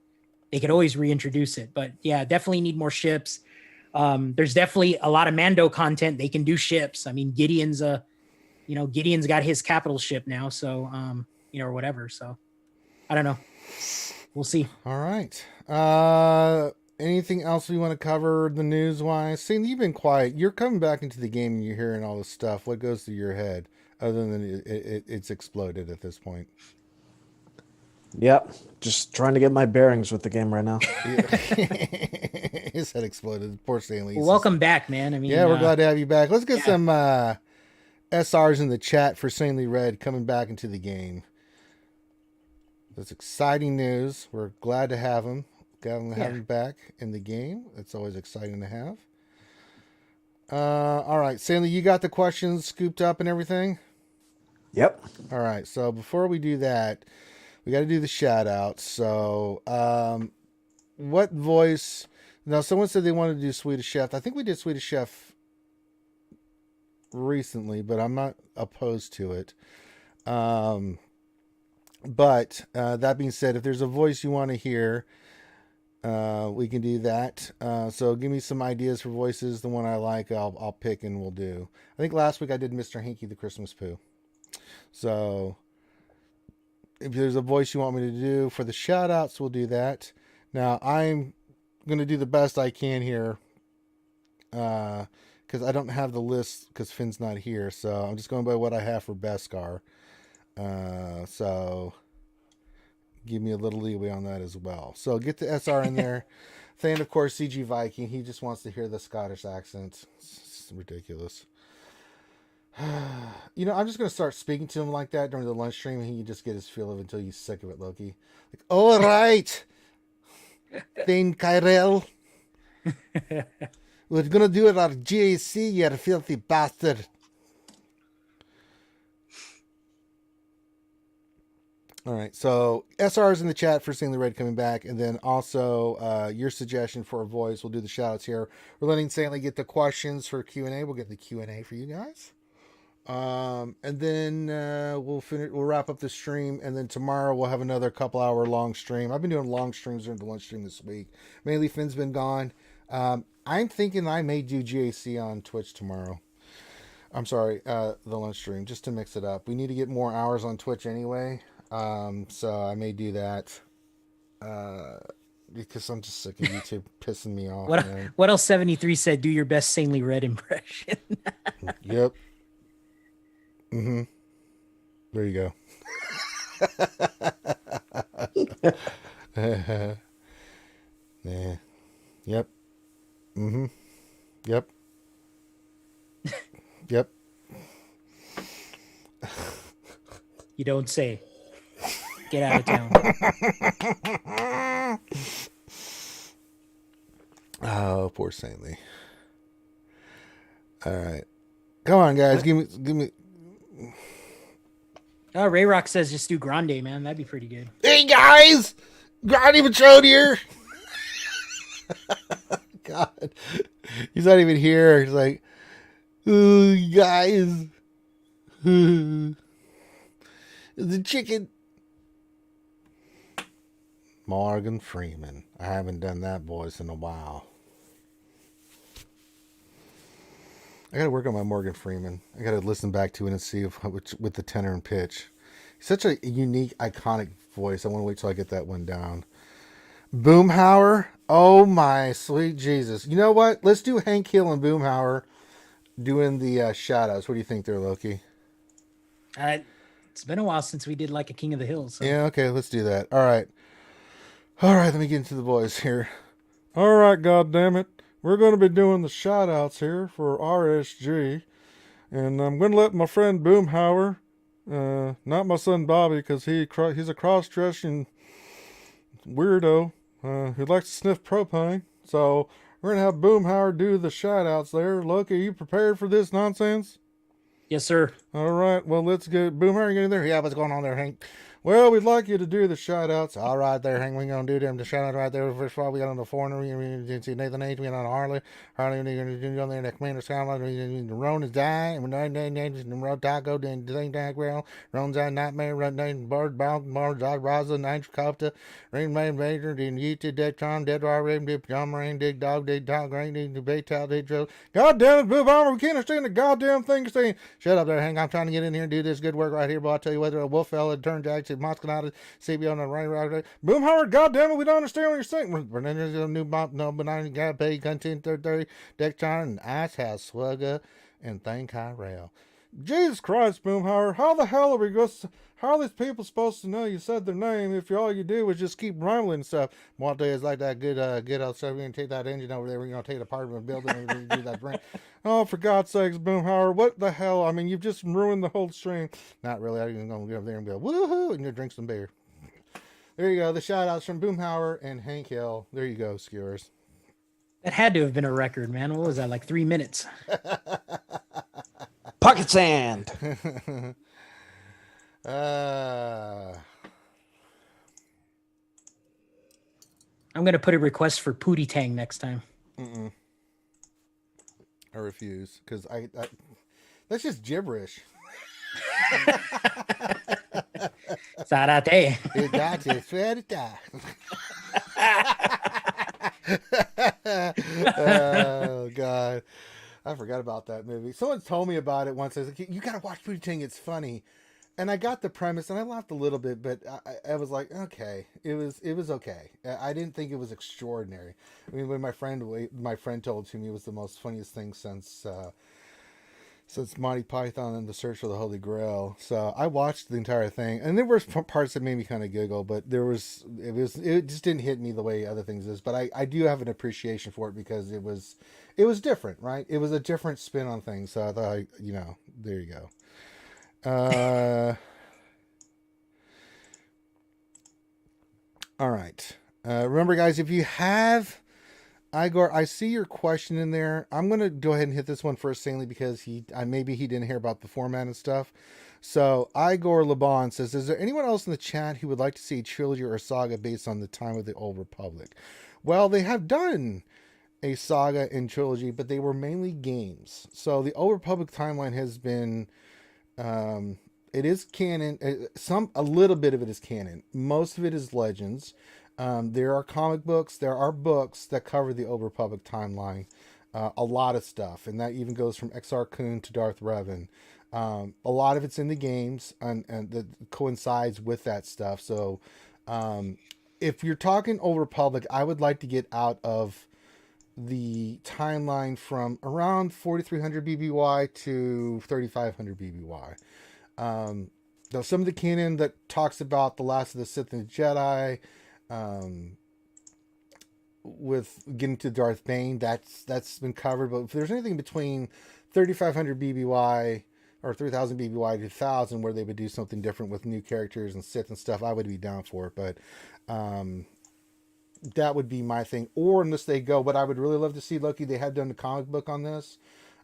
they could always reintroduce it. But yeah, definitely need more ships. There's definitely a lot of Mando content. They can do ships. I mean, Gideon's got his capital ship now. So, or whatever. So I don't know. We'll see. All right. Anything else we want to cover the news wise? Seeing you've been quiet. You're coming back into the game and you're hearing all this stuff. What goes through your head other than it's exploded at this point? Yep, just trying to get my bearings with the game right now. His head exploded. Poor Stanley. Well, welcome back, man. I mean, yeah, we're glad to have you back. Let's get some SRs in the chat for Stanley Red coming back into the game. That's exciting news. We're glad to have him. Glad to have him back in the game. It's always exciting to have. All right, Stanley, you got the questions scooped up and everything? Yep. All right, so before we do that, we got to do the shout outs. So, what voice? Now, someone said they wanted to do Swedish Chef. I think we did Swedish Chef recently, but I'm not opposed to it. But that being said, if there's a voice you want to hear, we can do that. So give me some ideas for voices. The one I like, I'll pick and we'll do. I think last week I did Mr. Hinky the Christmas Pooh. So if there's a voice you want me to do for the shout outs, we'll do that. Now I'm going to do the best I can here. Because I don't have the list because Finn's not here. So I'm just going by what I have for Beskar. So give me a little leeway on that as well. So get the SR in there. Then, of course, CG Viking. He just wants to hear the Scottish accent. It's ridiculous. I'm just going to start speaking to him like that during the lunch stream, and he can just get his feel of it until he's sick of it, Loki. Like, all right, Thane Kyrell. We're going to do it on GAC, you filthy bastard. All right, so SR is in the chat for Seeing the Red coming back, and then also your suggestion for a voice. We'll do the shout-outs here. We're letting Stanley get the questions for Q&A. We'll get the Q&A for you guys. And then we'll wrap up the stream, and then tomorrow we'll have another couple-hour long stream. I've been doing long streams during the lunch stream this week. Mainly Finn's been gone. I'm thinking I may do GAC on Twitch tomorrow. I'm sorry, the lunch stream, just to mix it up. We need to get more hours on Twitch anyway. So I may do that. Because I'm just sick of YouTube pissing me off, What man. what else 73 said? Do your best sanely red impression. Yep. Mm-hmm. There you go. Yeah. Yep. Mm-hmm. Yep. Yep. You don't say. Get out of town. Oh, poor Saintly. All right. Come on, guys. Give me. Oh, Ray Rock says just do Grande, man. That'd be pretty good. Hey, guys! Grande Patrón here! God. He's not even here. He's like, oh, guys. The chicken. Morgan Freeman. I haven't done that voice in a while. I gotta work on my Morgan Freeman. I gotta listen back to it and see with the tenor and pitch. Such a unique, iconic voice. I want to wait till I get that one down. Boomhauer. Oh my sweet Jesus. You know what? Let's do Hank Hill and Boomhauer doing the shout-outs. What do you think there, Loki? It's been a while since we did like a King of the Hills. So. Yeah, okay, let's do that. All right, let me get into the boys here. All right, goddammit. We're going to be doing the shout-outs here for RSG. And I'm going to let my friend Boomhauer, not my son Bobby, because he's a cross-dressing weirdo who likes to sniff propane. So we're going to have Boomhauer do the shout-outs there. Loki, are you prepared for this nonsense? Yes, sir. All right, well, let's get Boomhauer. You get in there? Yeah, what's going on there, Hank? Well, we'd like you to do the shout-outs. All right there, Hank. We're going to do them. The shout-out right there. First of all, we got on the Foreigner. We didn't see Nathan H. We got on Harley. We're going to do on there. The Commander Skyline. The Roan is dying. And we're going to do Road Taco. Then the thing down ground. Roan's Eye Nightmare. Run Name Bird Bound. Mars. Dog Raza. Nine Kofta. Rain Man Major. Then YouTube. Dead Charm. Dead Raw Raven. Dip John Rain. Dig Dog. Dig Dog. Rain. Dig Debate Tal. Dig Drill. God damn it, Boo Bomber. We can't understand the goddamn thing you're saying. Shut up there, Hank. I'm trying to get in here and do this good work right here. But I'll tell you whether a wolf fella turned Jack to Moscanata. CB on the rain rock. Boomhauer, goddamn it, we don't understand what you're saying. We're a new mop, no benign guy, pay content 30, Deck John, and Ice House Swugga, and Thank High Rail. Jesus Christ, Boomhauer, how the hell are we going to, how are these people supposed to know you said their name if all you do is just keep rumbling and stuff? One day is like that good old stuff. We're going to take that engine over there. We're going to take it apart and build it and do that drink. Oh, for God's sakes, Boomhauer, what the hell? I mean, you've just ruined the whole stream. Not really. I'm going to get over there and go, woohoo, and you drink some beer. There you go. The shout outs from Boomhauer and Hank Hill. There you go, skewers. That had to have been a record, man. What was that, like 3 minutes? Pocket sand. I'm going to put a request for Pootie Tang next time. I refuse, because I that's just gibberish. Sarate. Oh God, I forgot about that movie. Someone told me about it once. I was like, "You gotta watch Pootie Tang. It's funny." And I got the premise, and I laughed a little bit, but I was like, "Okay, it was okay." I didn't think it was extraordinary. I mean, when my friend told it to me, it was the most funniest thing since Monty Python and the Search for the Holy Grail. So I watched the entire thing, and there were parts that made me kind of giggle, but it just didn't hit me the way other things is. But I do have an appreciation for it because it was different, right? It was a different spin on things. So I thought, there you go. All right. Remember, guys, if you have Igor, I see your question in there. I'm going to go ahead and hit this one first, Stanley, because maybe he didn't hear about the format and stuff. So Igor Laban says, is there anyone else in the chat who would like to see a trilogy or a saga based on the time of the Old Republic? Well, they have done a saga and trilogy, but they were mainly games. So the Old Republic timeline has been, it is canon. A little bit of it is canon. Most of it is legends. There are comic books. There are books that cover the Old Republic timeline. a lot of stuff, and that even goes from XR Kun to Darth Revan. A lot of it's in the games, and that coincides with that stuff. So, if you're talking Old Republic, I would like to get out of the timeline from around 4300 BBY to 3500 BBY. Though some of the canon that talks about the last of the Sith and the Jedi, with getting to Darth Bane, that's been covered. But if there's anything between 3500 BBY or 3000 BBY to 1000 where they would do something different with new characters and Sith and stuff, I would be down for it. But that would be my thing. Or unless they go, what I would really love to see, Loki, they had done a comic book on this.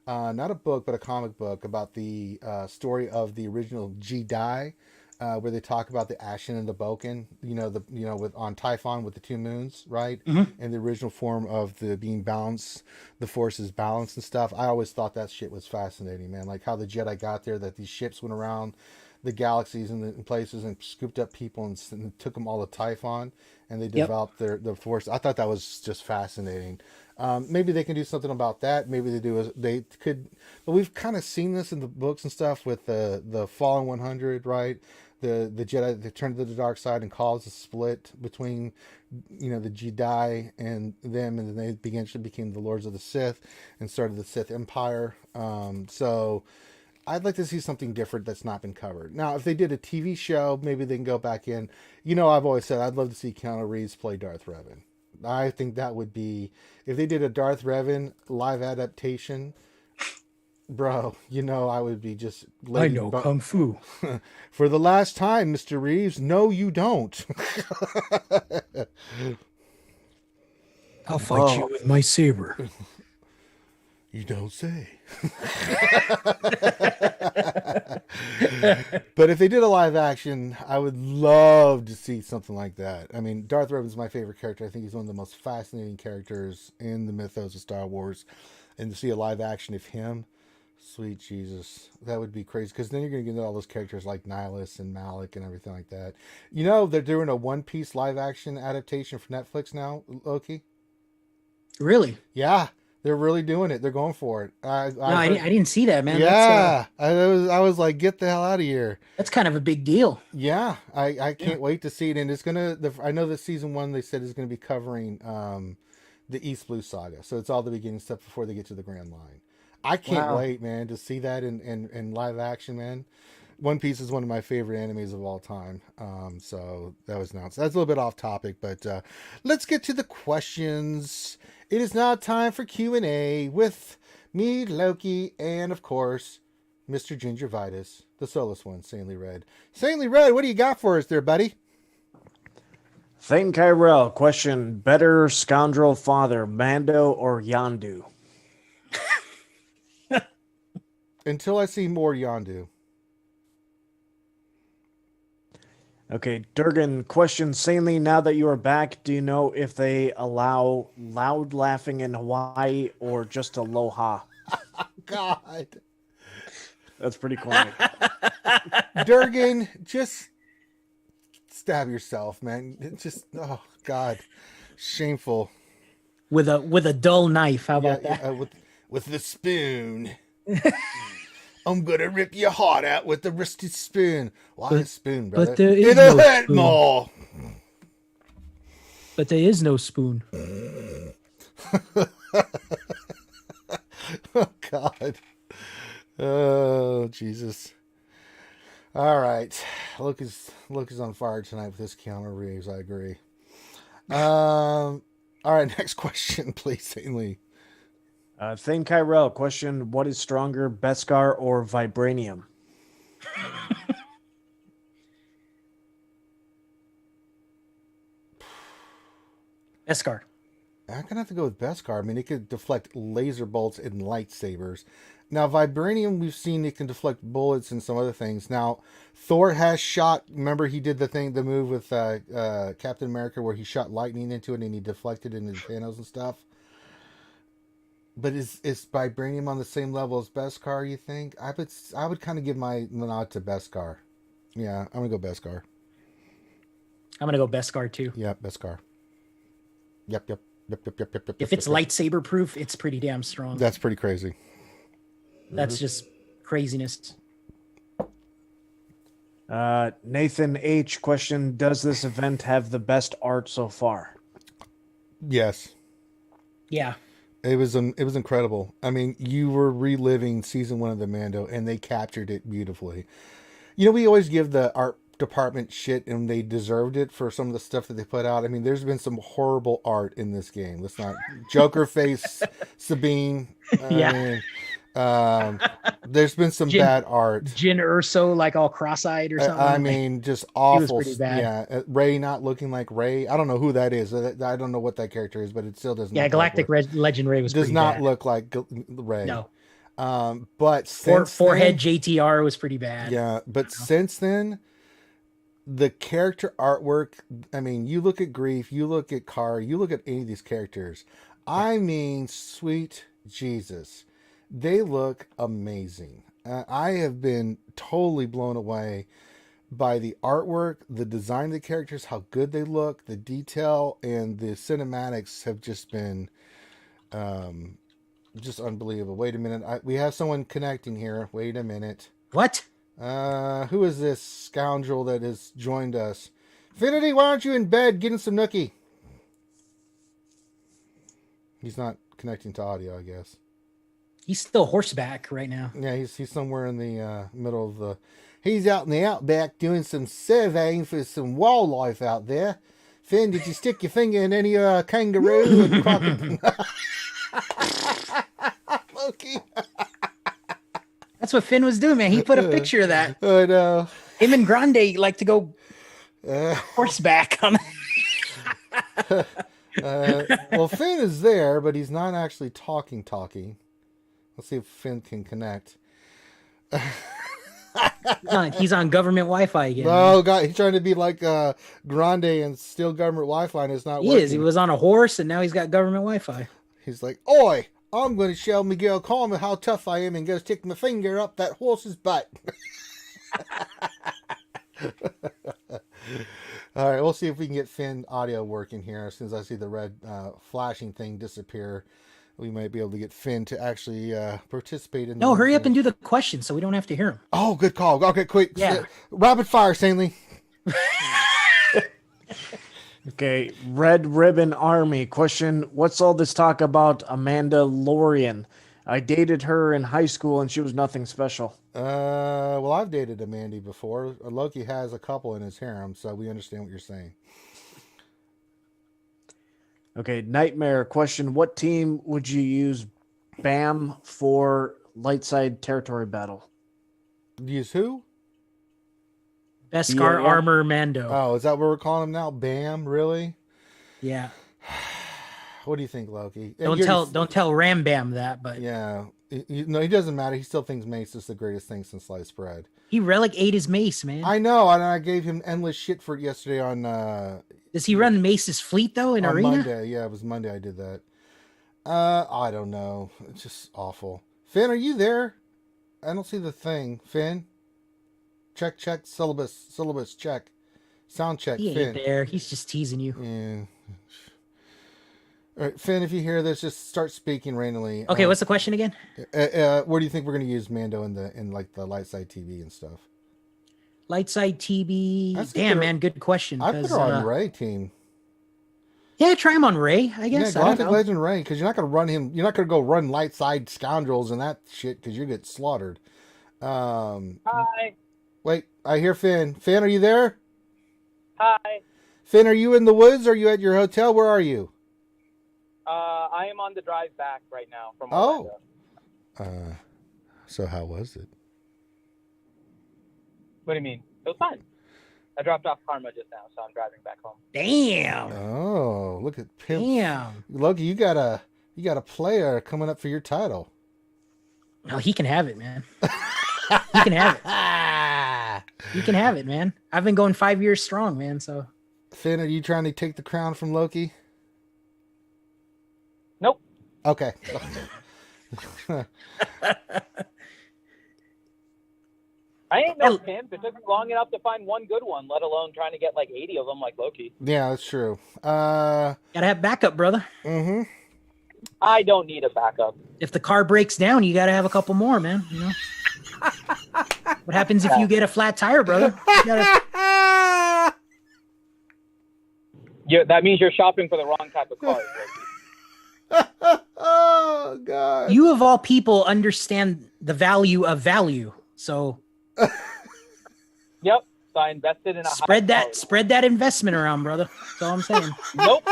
Not a book, but a comic book about the story of the original Jedi, where they talk about the Ashen and the Boken, with on Typhon with the two moons, right? Mm-hmm. And the original form of the being balanced, the Force is balanced and stuff. I always thought that shit was fascinating, man. Like how the Jedi got there, that these ships went around the galaxies and places and scooped up people and took them all to Typhon, and they developed the Force. I thought that was just fascinating. Maybe they can do something about that. Maybe they could, but we've kind of seen this in the books and stuff with the Fallen 100, right? The Jedi, they turned to the dark side and caused a split between, the Jedi and them, and then they eventually became the Lords of the Sith and started the Sith Empire. So I'd like to see something different that's not been covered. Now, if they did a TV show, maybe they can go back in. I've always said I'd love to see Keanu Reeves play Darth Revan. I think that would be, if they did a Darth Revan live adaptation, bro, I would be just... I know Kung Fu. For the last time, Mr. Reeves, no, you don't. I'll fight you with my saber. You don't say. But if they did a live action, I would love to see something like that. I mean, Darth Revan's my favorite character. I think he's one of the most fascinating characters in the mythos of Star Wars. And to see a live action of him, sweet Jesus, that would be crazy. Because then you're going to get all those characters like Nihilus and Malik and everything like that. They're doing a One Piece live action adaptation for Netflix now, Loki. Really? Yeah. They're really doing it. They're going for it. I didn't see that, man. Yeah, I was like, get the hell out of here. That's kind of a big deal. Yeah, I can't wait to see it. And it's I know that season 1 they said is gonna be covering the East Blue Saga. So it's all the beginning stuff before they get to the Grand Line. I can't wait, man, to see that in live action, man. One Piece is one of my favorite animes of all time. So that was announced. That's a little bit off topic, but let's get to the questions. It is now time for Q&A with me, Loki, and of course, Mr. Gingivitis, the soulless one, Sanely Red. Sanely Red, what do you got for us there, buddy? Thane Kyrell, question, better scoundrel father, Mando or Yondu? Until I see more Yondu. Okay, Durgan, question, sanely, now that you are back, do you know if they allow loud laughing in Hawaii or just aloha? God. That's pretty corny. Durgan, just stab yourself, man. It's just, oh, God. Shameful. With a dull knife, how about that? With the spoon. I'm gonna rip your heart out with the rusty spoon. Why a spoon, brother? But there is It'll no hurt spoon. more. But there is no spoon. Oh, God. Oh, Jesus. All right. Luke is on fire tonight with this Keanu Reeves. I agree. All right, next question, please, Ainley. Thane Kyrell, question, what is stronger, Beskar or Vibranium? Beskar. I'm gonna have to go with Beskar. I mean, it could deflect laser bolts and lightsabers. Now, Vibranium, we've seen it can deflect bullets and some other things. Now, Thor has shot. Remember, he did the move with Captain America where he shot lightning into it and he deflected into Thanos and stuff. But is Vibranium on the same level as Beskar, you think? I would kind of give my nod to Beskar. Yeah, I'm gonna go Beskar. I'm gonna go Beskar too. Yep, Beskar. Yep. If it's lightsaber proof, it's pretty damn strong. That's pretty crazy. That's just craziness. Nathan H. question: does this event have the best art so far? Yes. Yeah. It was incredible. I mean, you were reliving season 1 of the Mando, and they captured it beautifully. You know, we always give the art department shit, and they deserved it for some of the stuff that they put out. I mean, there's been some horrible art in this game. Let's not Joker face Sabine. Yeah. There's been some bad art. Jyn Erso, like all cross-eyed or something. I mean, just awful. pretty bad. Yeah, Rey not looking like Rey. I don't know who that is. I don't know what that character is, but it still doesn't. Yeah, Galactic Legend Rey was does pretty not bad. look like Rey. No. But since Forehead then, JTR was pretty bad. yeah, but since then, the character artwork. I mean, you look at Grief, you look at Car, you look at any of these characters. I mean, sweet Jesus. They look amazing. I have been totally blown away by the artwork, the design of the characters, how good they look, the detail, and the cinematics have just been just unbelievable. Wait a minute. We have someone connecting here. Wait a minute. What? Who is this scoundrel that has joined us? Finity, why aren't you in bed getting some nookie? He's not connecting to audio, I guess. He's still horseback right now. Yeah, he's somewhere in the middle of the... He's out in the outback doing some surveying for some wildlife out there. Finn, did you stick your finger in any kangaroo and crocodile? Loki. That's what Finn was doing, man. He put a picture of that. I know. Him and Grande like to go horseback on. Well, Finn is there, but he's not actually talking. Let's see if Finn can connect. He's on government Wi-Fi again. Oh God, he's trying to be like Grande and steal government Wi-Fi, and it's not working. He is. He was on a horse, and now he's got government Wi-Fi. He's like, "Oi, I'm going to show Miguel Coleman how tough I am, and go stick my finger up that horse's butt." All right, we'll see if we can get Finn audio working here. As soon as I see the red flashing thing disappear, we might be able to get Finn to actually participate in. No, hurry up and do the question so we don't have to hear him. Oh, good call. Okay, quick. Yeah. Rapid fire, Stanley. Okay, Red Ribbon Army question: what's all this talk about Amanda Lorian? I dated her in high school and she was nothing special. Well, I've dated a Mandy before. Loki has a couple in his harem, so we understand what you're saying. Okay, Nightmare question: what team would you use BAM for light side territory battle? Use who? Beskar Armor Mando. Oh, is that what we're calling him now? Bam, really? Yeah. What do you think, Loki? Don't tell Ram Bam that, but Yeah. No, he doesn't matter. He still thinks Mace is the greatest thing since sliced bread. he relic ate his mace, man. I know, and I gave him endless shit for it yesterday on Does he run Mace's fleet though in on Arena? Monday. Yeah, it was Monday I did that. I don't know. It's just awful. Finn, are you there? I don't see the thing. Finn? Check, syllabus, check. Sound check, He Finn. ain't there. He's just teasing you. Yeah. All right, Finn, if you hear this, just start speaking randomly. Okay, what's the question again? Where do you think we're going to use Mando in like the light side TV and stuff? Light side TB. I think Damn, they're- man, good question. I put 'cause, her on Ray team. Yeah, try him on Ray, I Yeah, guess. I don't Galactic know. Legend Ray, because you're not going to run him. You're not going to go run light side scoundrels and that shit because you get slaughtered. Hi. Wait, I hear Finn. Finn, are you there? Hi. Finn, are you in the woods? Are you at your hotel? Where are you? I am on the drive back right now from Oh. Orlando. So how was it? What do you mean? It was fine. I dropped off Karma just now, so I'm driving back home. Damn. Oh, look at Pimp. Damn. Loki, you got a player coming up for your title. No, he can have it, man. He can have it. He can have it, man. I've been going 5 years strong, man. So Finn, are you trying to take the crown from Loki? Nope. I ain't no pimp. It took me long enough to find one good one, let alone trying to get like 80 of them like Loki. Yeah, that's true. Gotta have backup, brother. Mm-hmm. I don't need a backup. If the car breaks down, you gotta have a couple more, man. You know. What happens if you get a flat tire, brother? You gotta... That means you're shopping for the wrong type of cars. Oh God! You of all people understand the value of value, so Yep. So I invested in a spread that investment around, brother. That's all I'm saying. Nope.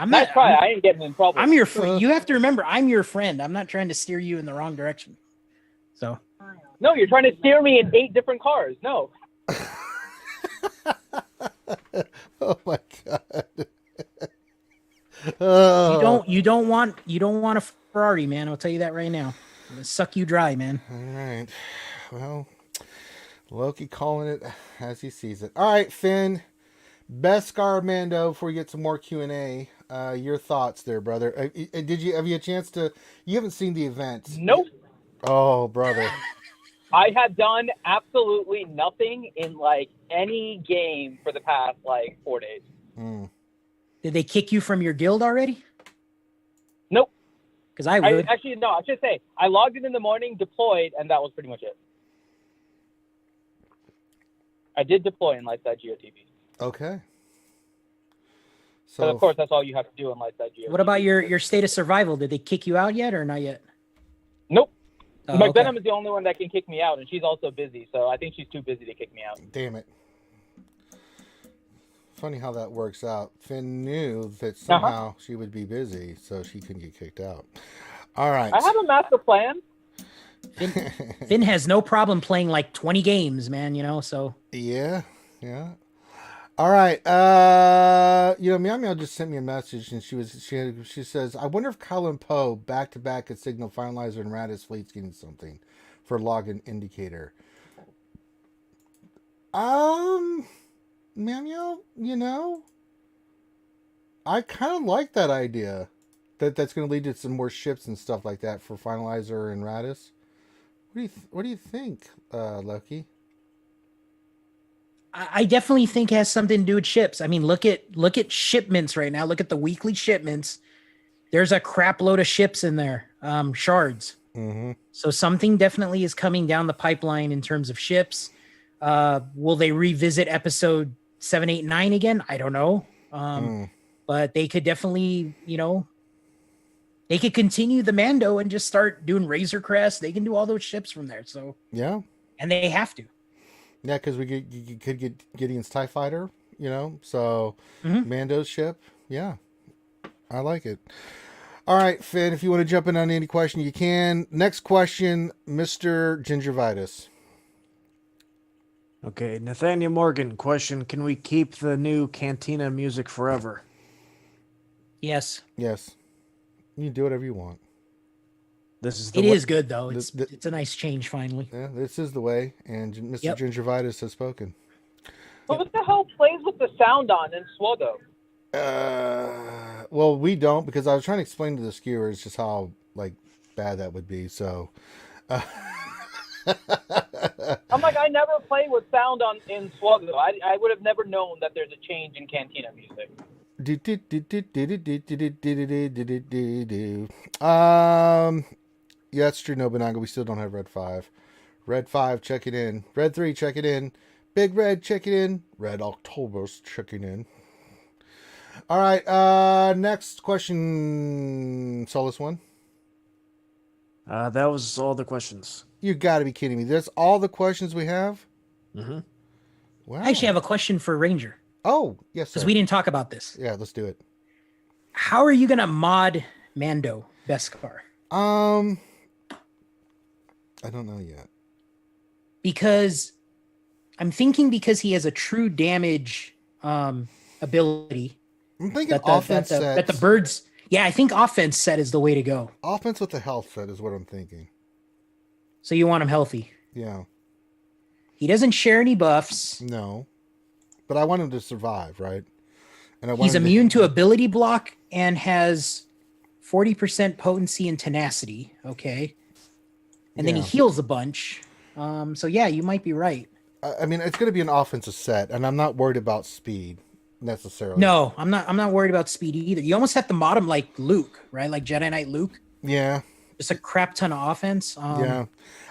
Nice try. I ain't getting in trouble. I'm your friend. You have to remember, I'm your friend. I'm not trying to steer you in the wrong direction. So. No, you're trying to steer me in 8 different cars. No. Oh my God. Oh. You don't want a Ferrari, man. I'll tell you that right now. I'm gonna suck you dry, man. All right. Well, Loki calling it as he sees it. All right, Finn. Beskar Mando, before we get some more Q&A, your thoughts there, brother. Have you a chance to, you haven't seen the event? Nope. Oh, brother. I have done absolutely nothing in like any game for the past like 4 days. Did they kick you from your guild already? Nope. Because I would. Actually, no, I should say, I logged in the morning, deployed, and that was pretty much it. I did deploy in Lightside GeoTV. Okay. So, of course, that's all you have to do in Lightside GeoTV. What about your state of survival? Did they kick you out yet or not yet? Nope. Oh, Mike okay. Venom is the only one that can kick me out, and she's also busy, so I think she's too busy to kick me out. Damn it. Funny how that works out. Finn knew that somehow she would be busy, so she couldn't get kicked out. All right. I have a master plan. Finn has no problem playing like 20 games, man, you know, so. Yeah. All right. Meow Meow just sent me a message, and she says, I wonder if Kyle and Poe back-to-back could signal Finalizer and Radis fleets getting something for login indicator. Meow Meow, I kind of like that idea. That's going to lead to some more ships and stuff like that for Finalizer and Radis. What do you think, Loki? I definitely think it has something to do with ships. I mean, look at shipments right now. Look at the weekly shipments. There's a crap load of ships in there, shards. Mm-hmm. So something definitely is coming down the pipeline in terms of ships. Will they revisit episode 7, 8, 9 again? I don't know. But they could definitely, they could continue the Mando and just start doing Razor Crest. They can do all those ships from there. So yeah, and they have to. Yeah, because you could get Gideon's TIE Fighter, so Mando's ship. Yeah, I like it. All right, Finn, if you want to jump in on any question, you can. Next question, Mr. Gingivitis. Okay, Nathaniel Morgan, question, can we keep the new Cantina music forever? Yes. Yes. You can do whatever you want. It is good, though. It's a nice change, finally. Yeah, this is the way, and Mr. Gingivitis has spoken. But what the hell plays with the sound on in SWGOH? Well, we don't, because I was trying to explain to the skewers just how, bad that would be, so... I'm like, I never play with sound on in SWGOH. I would have never known that there's a change in Cantina music. Yeah, that's true, Nobunaga. We still don't have Red 5. Red 5, check it in. Red 3, check it in. Big Red, check it in. Red October's checking in. All right, next question, Solus One. That was all the questions. You got to be kidding me. That's all the questions we have? Mm-hmm. Wow. I actually have a question for Ranger. Oh, yes, sir. Because we didn't talk about this. Yeah, let's do it. How are you going to mod Mando Beskar? I don't know yet. Because I'm thinking because he has a true damage ability. I'm thinking offense set. That the birds... Yeah, I think offense set is the way to go. Offense with the health set is what I'm thinking. So you want him healthy. Yeah. He doesn't share any buffs. No. But I want him to survive, right? And he's immune to ability block and has 40% potency and tenacity. Okay. And then he Yeah. heals a bunch. So yeah, you might be right. I mean, it's going to be an offensive set, and I'm not worried about speed necessarily. No, I'm not worried about speed either. You almost have to mod him like Luke, right? Like Jedi Knight Luke. Yeah. Just a crap ton of offense. Yeah.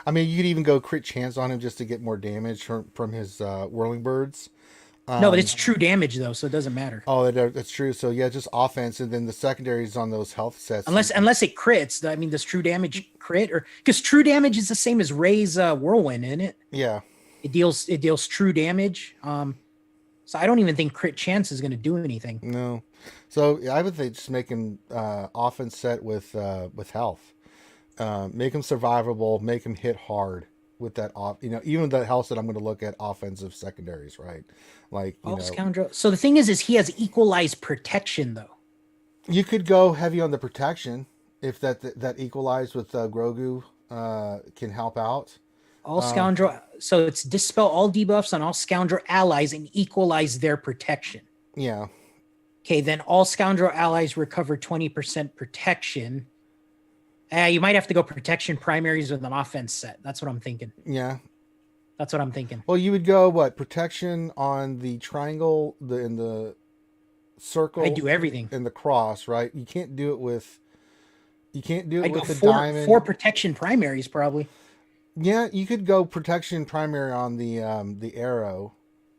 I mean, you could even go crit chance on him just to get more damage from his whirling birds. No, but it's true damage though, so it doesn't matter. Oh, that's true. So yeah, just offense, and then the secondaries on those health sets. Unless it crits. I mean, does true damage crit, or because true damage is the same as Ray's whirlwind, isn't it? Yeah. It deals true damage. So I don't even think crit chance is going to do anything. No. So I would think just make him offense set with health. Make him survivable. Make him hit hard with that off. You know, even the health set, I'm going to look at offensive secondaries, right? Like Scoundrel. So the thing is he has equalized protection though. You could go heavy on the protection if that equalized with Grogu can help out. All scoundrel. So it's dispel all debuffs on all scoundrel allies and equalize their protection. Yeah. Okay, then all scoundrel allies recover 20% protection. You might have to go protection primaries with an offense set. That's what I'm thinking. Yeah. That's what I'm thinking. Well, you would go protection on the triangle, in the circle. I do everything in the cross, right? You can't do it with the diamond. 4 protection primaries probably. Yeah, you could go protection primary on the arrow,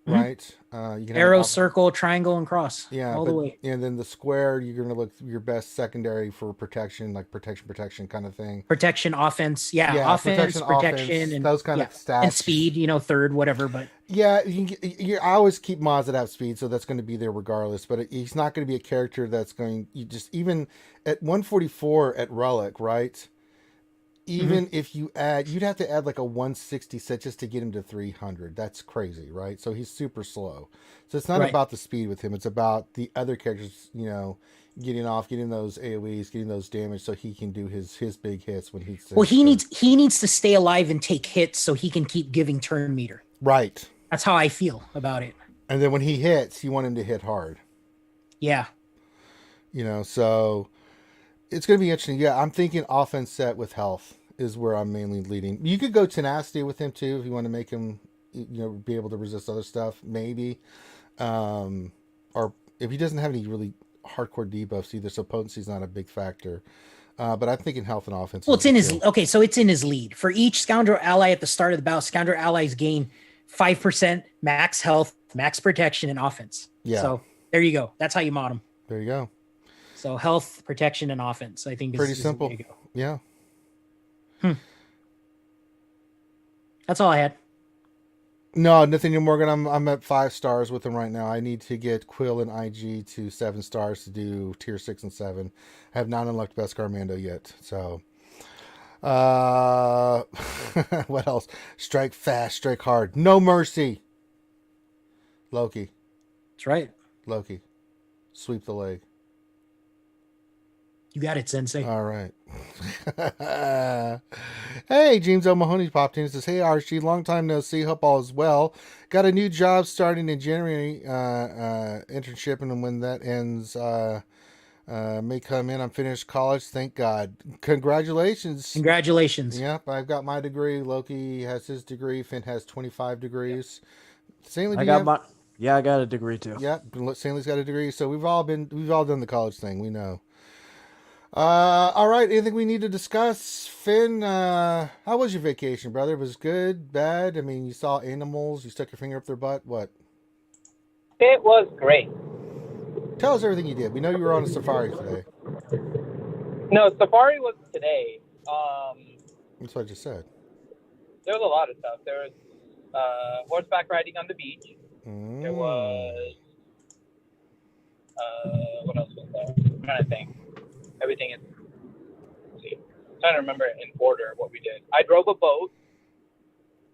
right? You can Arrow, circle, triangle, and cross. Yeah, all the way. And then the square, you're gonna look your best secondary for protection, like protection kind of thing. Protection, offense, offense, protection, and those kind of stats. And speed, third, whatever. But yeah, I always keep mods that have speed, so that's going to be there regardless. But he's not going to be a character that's going. You just even at 144 at Relic, right? Even if you'd have to add like a 160 set just to get him to 300. That's crazy, right? So he's super slow. So it's not about the speed with him. It's about the other characters, getting those AoEs, getting those damage so he can do his big hits when he's... Well, he needs to stay alive and take hits so he can keep giving turn meter. Right. That's how I feel about it. And then when he hits, you want him to hit hard. Yeah. So... It's going to be interesting. Yeah, I'm thinking offense set with health is where I'm mainly leading. You could go tenacity with him too if you want to make him, be able to resist other stuff, maybe. Or if he doesn't have any really hardcore debuffs either, so potency is not a big factor. But I'm thinking health and offense. Well, it's in his lead. For each scoundrel ally at the start of the battle, scoundrel allies gain 5% max health, max protection, and offense. Yeah. So there you go. That's how you mod them. There you go. So health, protection, and offense, I think, pretty simple. Yeah. That's all I had. No, Nathaniel Morgan. I'm at 5 stars with him right now. I need to get Quill and IG to 7 stars to do tier 6 and 7. I have not unlocked Beskar Mando yet. So, what else? Strike fast, strike hard, no mercy. Loki. That's right. Loki. Sweep the leg. You got it, Sensei. All right. Hey, James O'Mahony popped in and says, hey, Archie, long time no see. Hope all is well. Got a new job starting in January, internship, and when that ends, may come in. I'm finished college. Thank God. Congratulations. Congratulations. Yep, I've got my degree. Loki has his degree. Finn has 25 degrees. Stanley, I got a degree too. Yep, Stanley's got a degree. So we've all done the college thing. We know. All right. Anything we need to discuss? Finn, how was your vacation, brother? Was it good, bad? I mean, you saw animals, you stuck your finger up their butt. What? It was great. Tell us everything you did. We know you were on a safari today. No, safari was today. That's what I just said. There was a lot of stuff. There was horseback riding on the beach. There was what else was there? I'm trying to think. Everything is. Let's see. I'm trying to remember in order what we did. I drove a boat.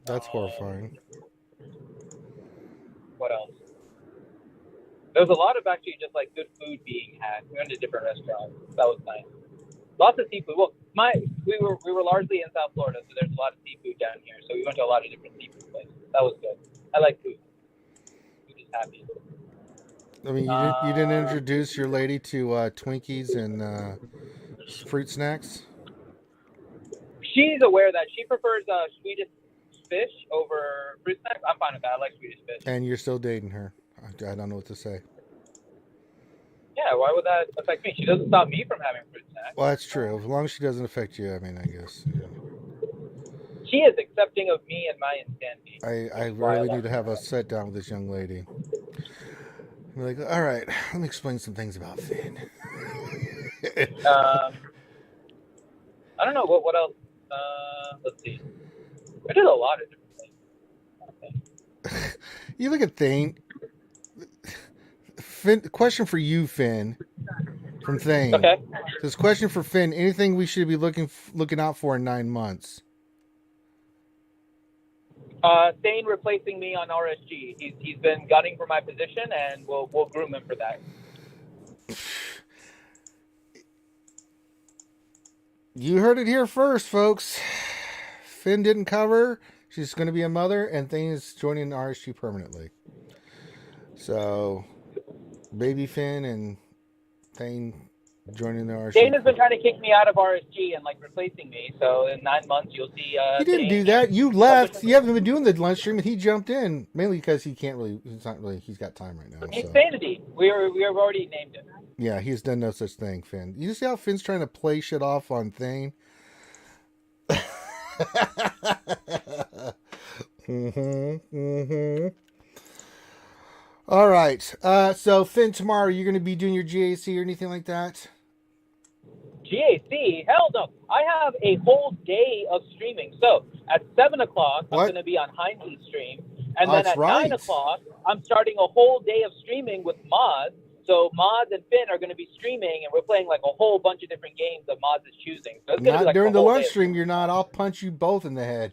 That's horrifying. What else? There was a lot of actually just like good food being had. We went to different restaurants. That was nice. Lots of seafood. Well, we were largely in South Florida, so there's a lot of seafood down here. So we went to a lot of different seafood places. That was good. I like food. Food is happy. I mean, you didn't introduce your lady to Twinkies and fruit snacks? She's aware that she prefers Swedish fish over fruit snacks. I'm fine with that. I like Swedish fish. And you're still dating her. I don't know what to say. Yeah, why would that affect me? She doesn't stop me from having fruit snacks. Well, that's true. As long as she doesn't affect you, I mean, I guess. Yeah. She is accepting of me and my insanity. I really need to have a sit down with this young lady. I'm like, all right, let me explain some things about Finn. I don't know what else. Let's see. I did a lot of different things. You look at Thane. Finn, question for you, Finn, from Thane. Okay. This question for Finn: anything we should be looking out for in 9 months? Thane replacing me on RSG. He's been gunning for my position, and we'll groom him for that. You heard it here first, folks. Finn didn't cover. She's going to be a mother, and Thane is joining RSG permanently. So, baby Finn and Thane joining the RSG. Thane has been trying to kick me out of RSG and replacing me. So in 9 months, you'll see. You didn't do that. You left. You haven't been doing the lunch stream, and he jumped in mainly because he can't really. He's not really. He's got time right now. Insanity. We have already named it. Yeah, he's done no such thing, Finn. You see how Finn's trying to play shit off on Thane? All right. So, Finn, tomorrow, you're going to be doing your GAC or anything like that? GAC? Hell no. I have a whole day of streaming. So, at 7 o'clock, I'm going to be on Heinz's stream. And then at 9 o'clock, I'm starting a whole day of streaming with Moz. So, Moz and Finn are going to be streaming, and we're playing a whole bunch of different games that Moz is choosing. So, it's not be during the lunch stream, you're not. I'll punch you both in the head.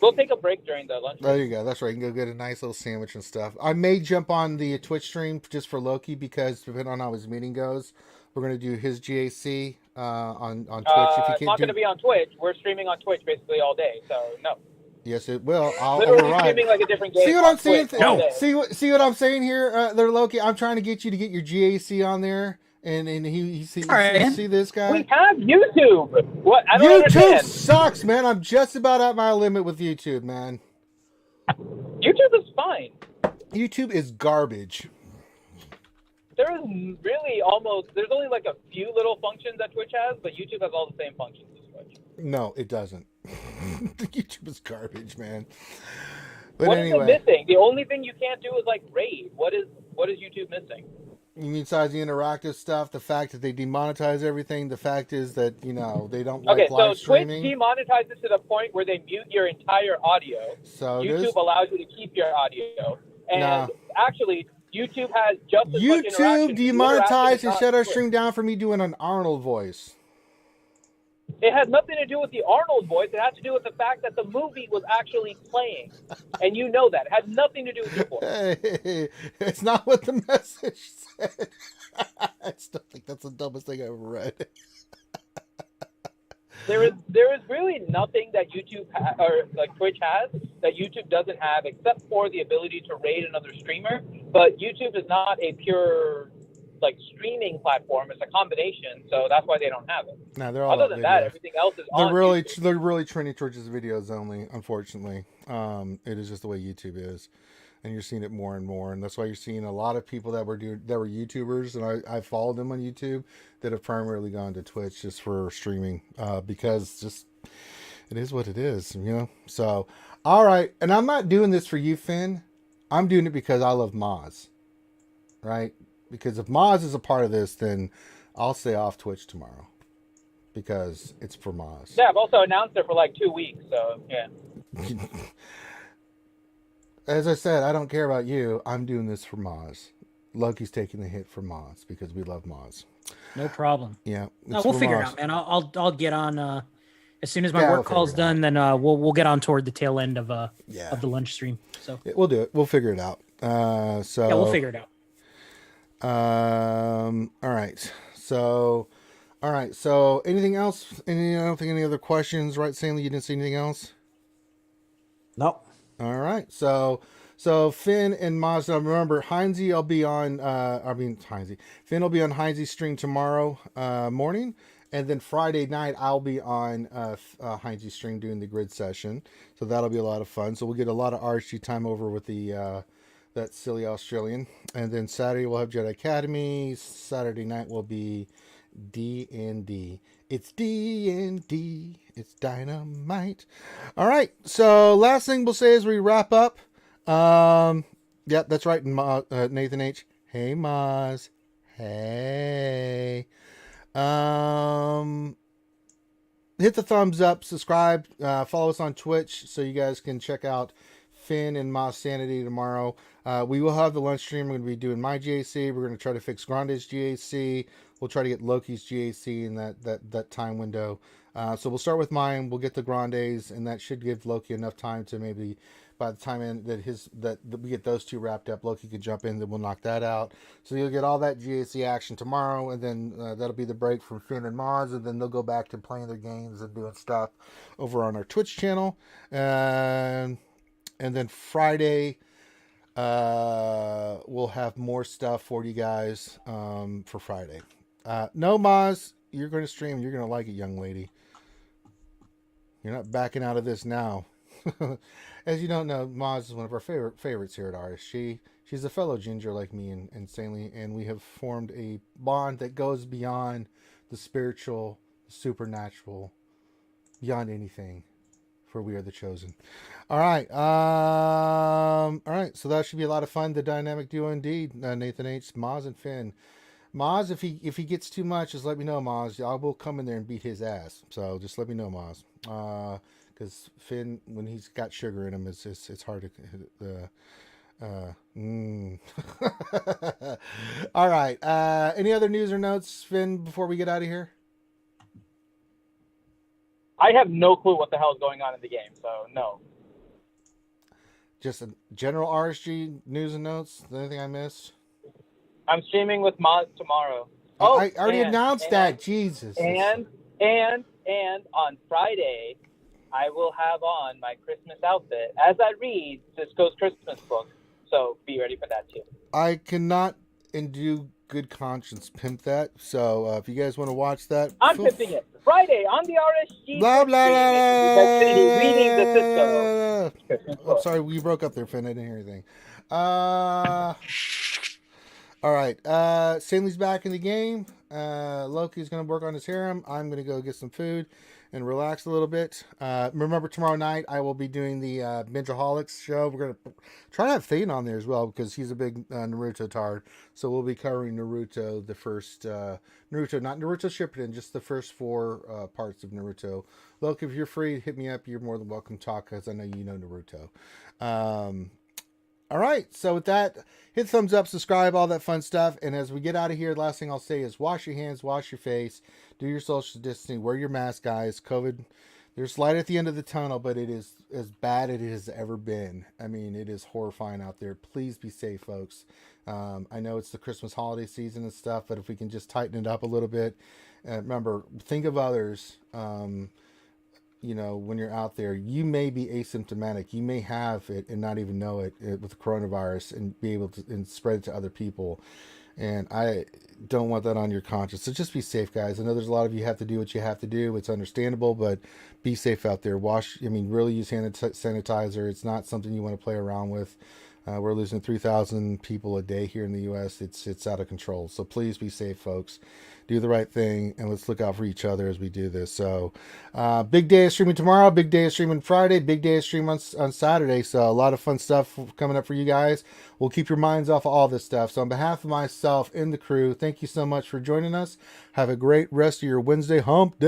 We'll take a break during the lunch. There you go. That's right. You can go get a nice little sandwich and stuff. I may jump on the Twitch stream just for Loki because depending on how his meeting goes, we're going to do his GAC on Twitch. It's not going to be on Twitch. We're streaming on Twitch basically all day, so no. Yes, it will. I'll literally override. streaming a different game. See what I'm saying? No. See what I'm saying here, there, Loki. I'm trying to get you to get your GAC on there. And he see this guy. We have YouTube. What? I don't YouTube understand. sucks, man. I'm just about at my limit with YouTube, man. YouTube is fine. YouTube is garbage. There is really there's only a few little functions that Twitch has, but YouTube has all the same functions as Twitch. No, it doesn't. YouTube is garbage, man. But what anyway. is it missing? The only thing you can't do is raid. What is YouTube missing? You mean besides the interactive stuff, the fact that they demonetize everything, the fact is that, they don't like live streaming. Twitch demonetizes to the point where they mute your entire audio. So YouTube allows you to keep your audio. And actually, YouTube has just as much interaction. YouTube demonetized and shut our stream down for me doing an Arnold voice. It has nothing to do with the Arnold voice. It has to do with the fact that the movie was actually playing. And you know that. It had nothing to do with your voice. Hey, it's not what the message said. I still think that's the dumbest thing I've ever read. There is really nothing that YouTube or Twitch has that YouTube doesn't have except for the ability to raid another streamer. But YouTube is not a pure streaming platform. It's a combination, so that's why they don't have it. No, they're all other than that, everything else is on YouTube. They're really trending towards just videos only, unfortunately. It is just the way YouTube is. And you're seeing it more and more, and that's why you're seeing a lot of people that were YouTubers, and I followed them on YouTube, that have primarily gone to Twitch just for streaming, because just it is what it is, So, all right, and I'm not doing this for you, Finn. I'm doing it because I love Moz, right? Because if Moz is a part of this, then I'll stay off Twitch tomorrow because it's for Moz. Yeah, I've also announced it for 2 weeks, so yeah. As I said, I don't care about you. I'm doing this for Moz. Loki's taking the hit for Moz because we love Moz. No problem. Yeah, no, we'll figure it out, man. I'll get on as soon as my work call's done. Then we'll get on toward the tail end of the lunch stream. So we'll do it. We'll figure it out. We'll figure it out. All right. So anything else? I don't think any other questions, right, Stanley? You didn't see anything else? No. All right. So So Finn and Maz, now remember, Heinze, I'll be on, Finn will be on Heinze's stream tomorrow morning. And then Friday night, I'll be on Heinze's stream doing the grid session. So that'll be a lot of fun. So we'll get a lot of RSG time over with the that silly Australian. And then Saturday, we'll have Jedi Academy. Saturday night will be D&D. It's D&D. It's dynamite. All right. So last thing we'll say as we wrap up. Yeah, that's right. Nathan H. Hey, Maz. Hey. Hit the thumbs up, subscribe, follow us on Twitch so you guys can check out Finn and Maz Sanity tomorrow. We will have the lunch stream. We're going to be doing my GAC. We're going to try to fix Grande's GAC. We'll try to get Loki's GAC in that time window. So we'll start with mine. We'll get the Grandes, and that should give Loki enough time to maybe by the time that we get those two wrapped up, Loki can jump in. Then we'll knock that out. So you'll get all that GAC action tomorrow, and then that'll be the break from Finn and Maz, and then they'll go back to playing their games and doing stuff over on our Twitch channel. And then Friday, we'll have more stuff for you guys for Friday. No, Maz, you're going to stream. You're going to like it, young lady. You're not backing out of this now. As you don't know, Maz is one of our favorites here at RSG. She's a fellow ginger like me and Stanley, and we have formed a bond that goes beyond the spiritual, the supernatural, beyond anything, for we are the chosen. All right. All right. So that should be a lot of fun. The dynamic duo indeed. Nathan H., Maz, and Finn. Maz, if he gets too much, just let me know, Maz. I will come in there and beat his ass. So just let me know, Maz. Because Finn, when he's got sugar in him, it's hard to. All right. Any other news or notes, Finn, before we get out of here? I have no clue what the hell is going on in the game, so no. Just a general RSG news and notes. Anything I missed? I'm streaming with Maz tomorrow. I already announced that. Jesus. And on Friday, I will have on my Christmas outfit as I read Cisco's Christmas book. So be ready for that too. I cannot, in due good conscience, pimp that. So if you guys want to watch that, I'm pimping it. Friday on the RSG. Blah blah blah. Reading the Cisco Christmas book. I'm sorry, we broke up there, Finn. I didn't hear anything. All right. Stanley's back in the game. Loki's going to work on his harem. I'm going to go get some food and relax a little bit. Remember, tomorrow night I will be doing the Bingeaholics show. We're going to try to have Thane on there as well because he's a big Naruto tard. So we'll be covering Naruto, the first Naruto, not Naruto Shippuden, just the first 4 parts of Naruto. Loki, if you're free, hit me up. You're more than welcome to talk because I know you know Naruto. All right, so with that, hit thumbs up, subscribe, all that fun stuff. And as we get out of here, the last thing I'll say is wash your hands, wash your face, do your social distancing, wear your mask, guys. COVID, there's light at the end of the tunnel, but it is as bad as it has ever been. I mean, it is horrifying out there. Please be safe, folks. I know it's the Christmas holiday season and stuff, but if we can just tighten it up a little bit. Remember, think of others. You know, when you're out there, you may be asymptomatic. You may have it and not even know it with the coronavirus and be able to and spread it to other people. And I don't want that on your conscience. So just be safe, guys. I know there's a lot of you have to do what you have to do. It's understandable, but be safe out there. Really use hand sanitizer. It's not something you want to play around with. We're losing 3,000 people a day here in the U.S. It's out of control. So please be safe, folks. Do the right thing, and let's look out for each other as we do this. So, big day of streaming tomorrow, big day of streaming Friday, big day of streaming on Saturday. So a lot of fun stuff coming up for you guys. We'll keep your minds off of all this stuff. So on behalf of myself and the crew, thank you so much for joining us. Have a great rest of your Wednesday hump day.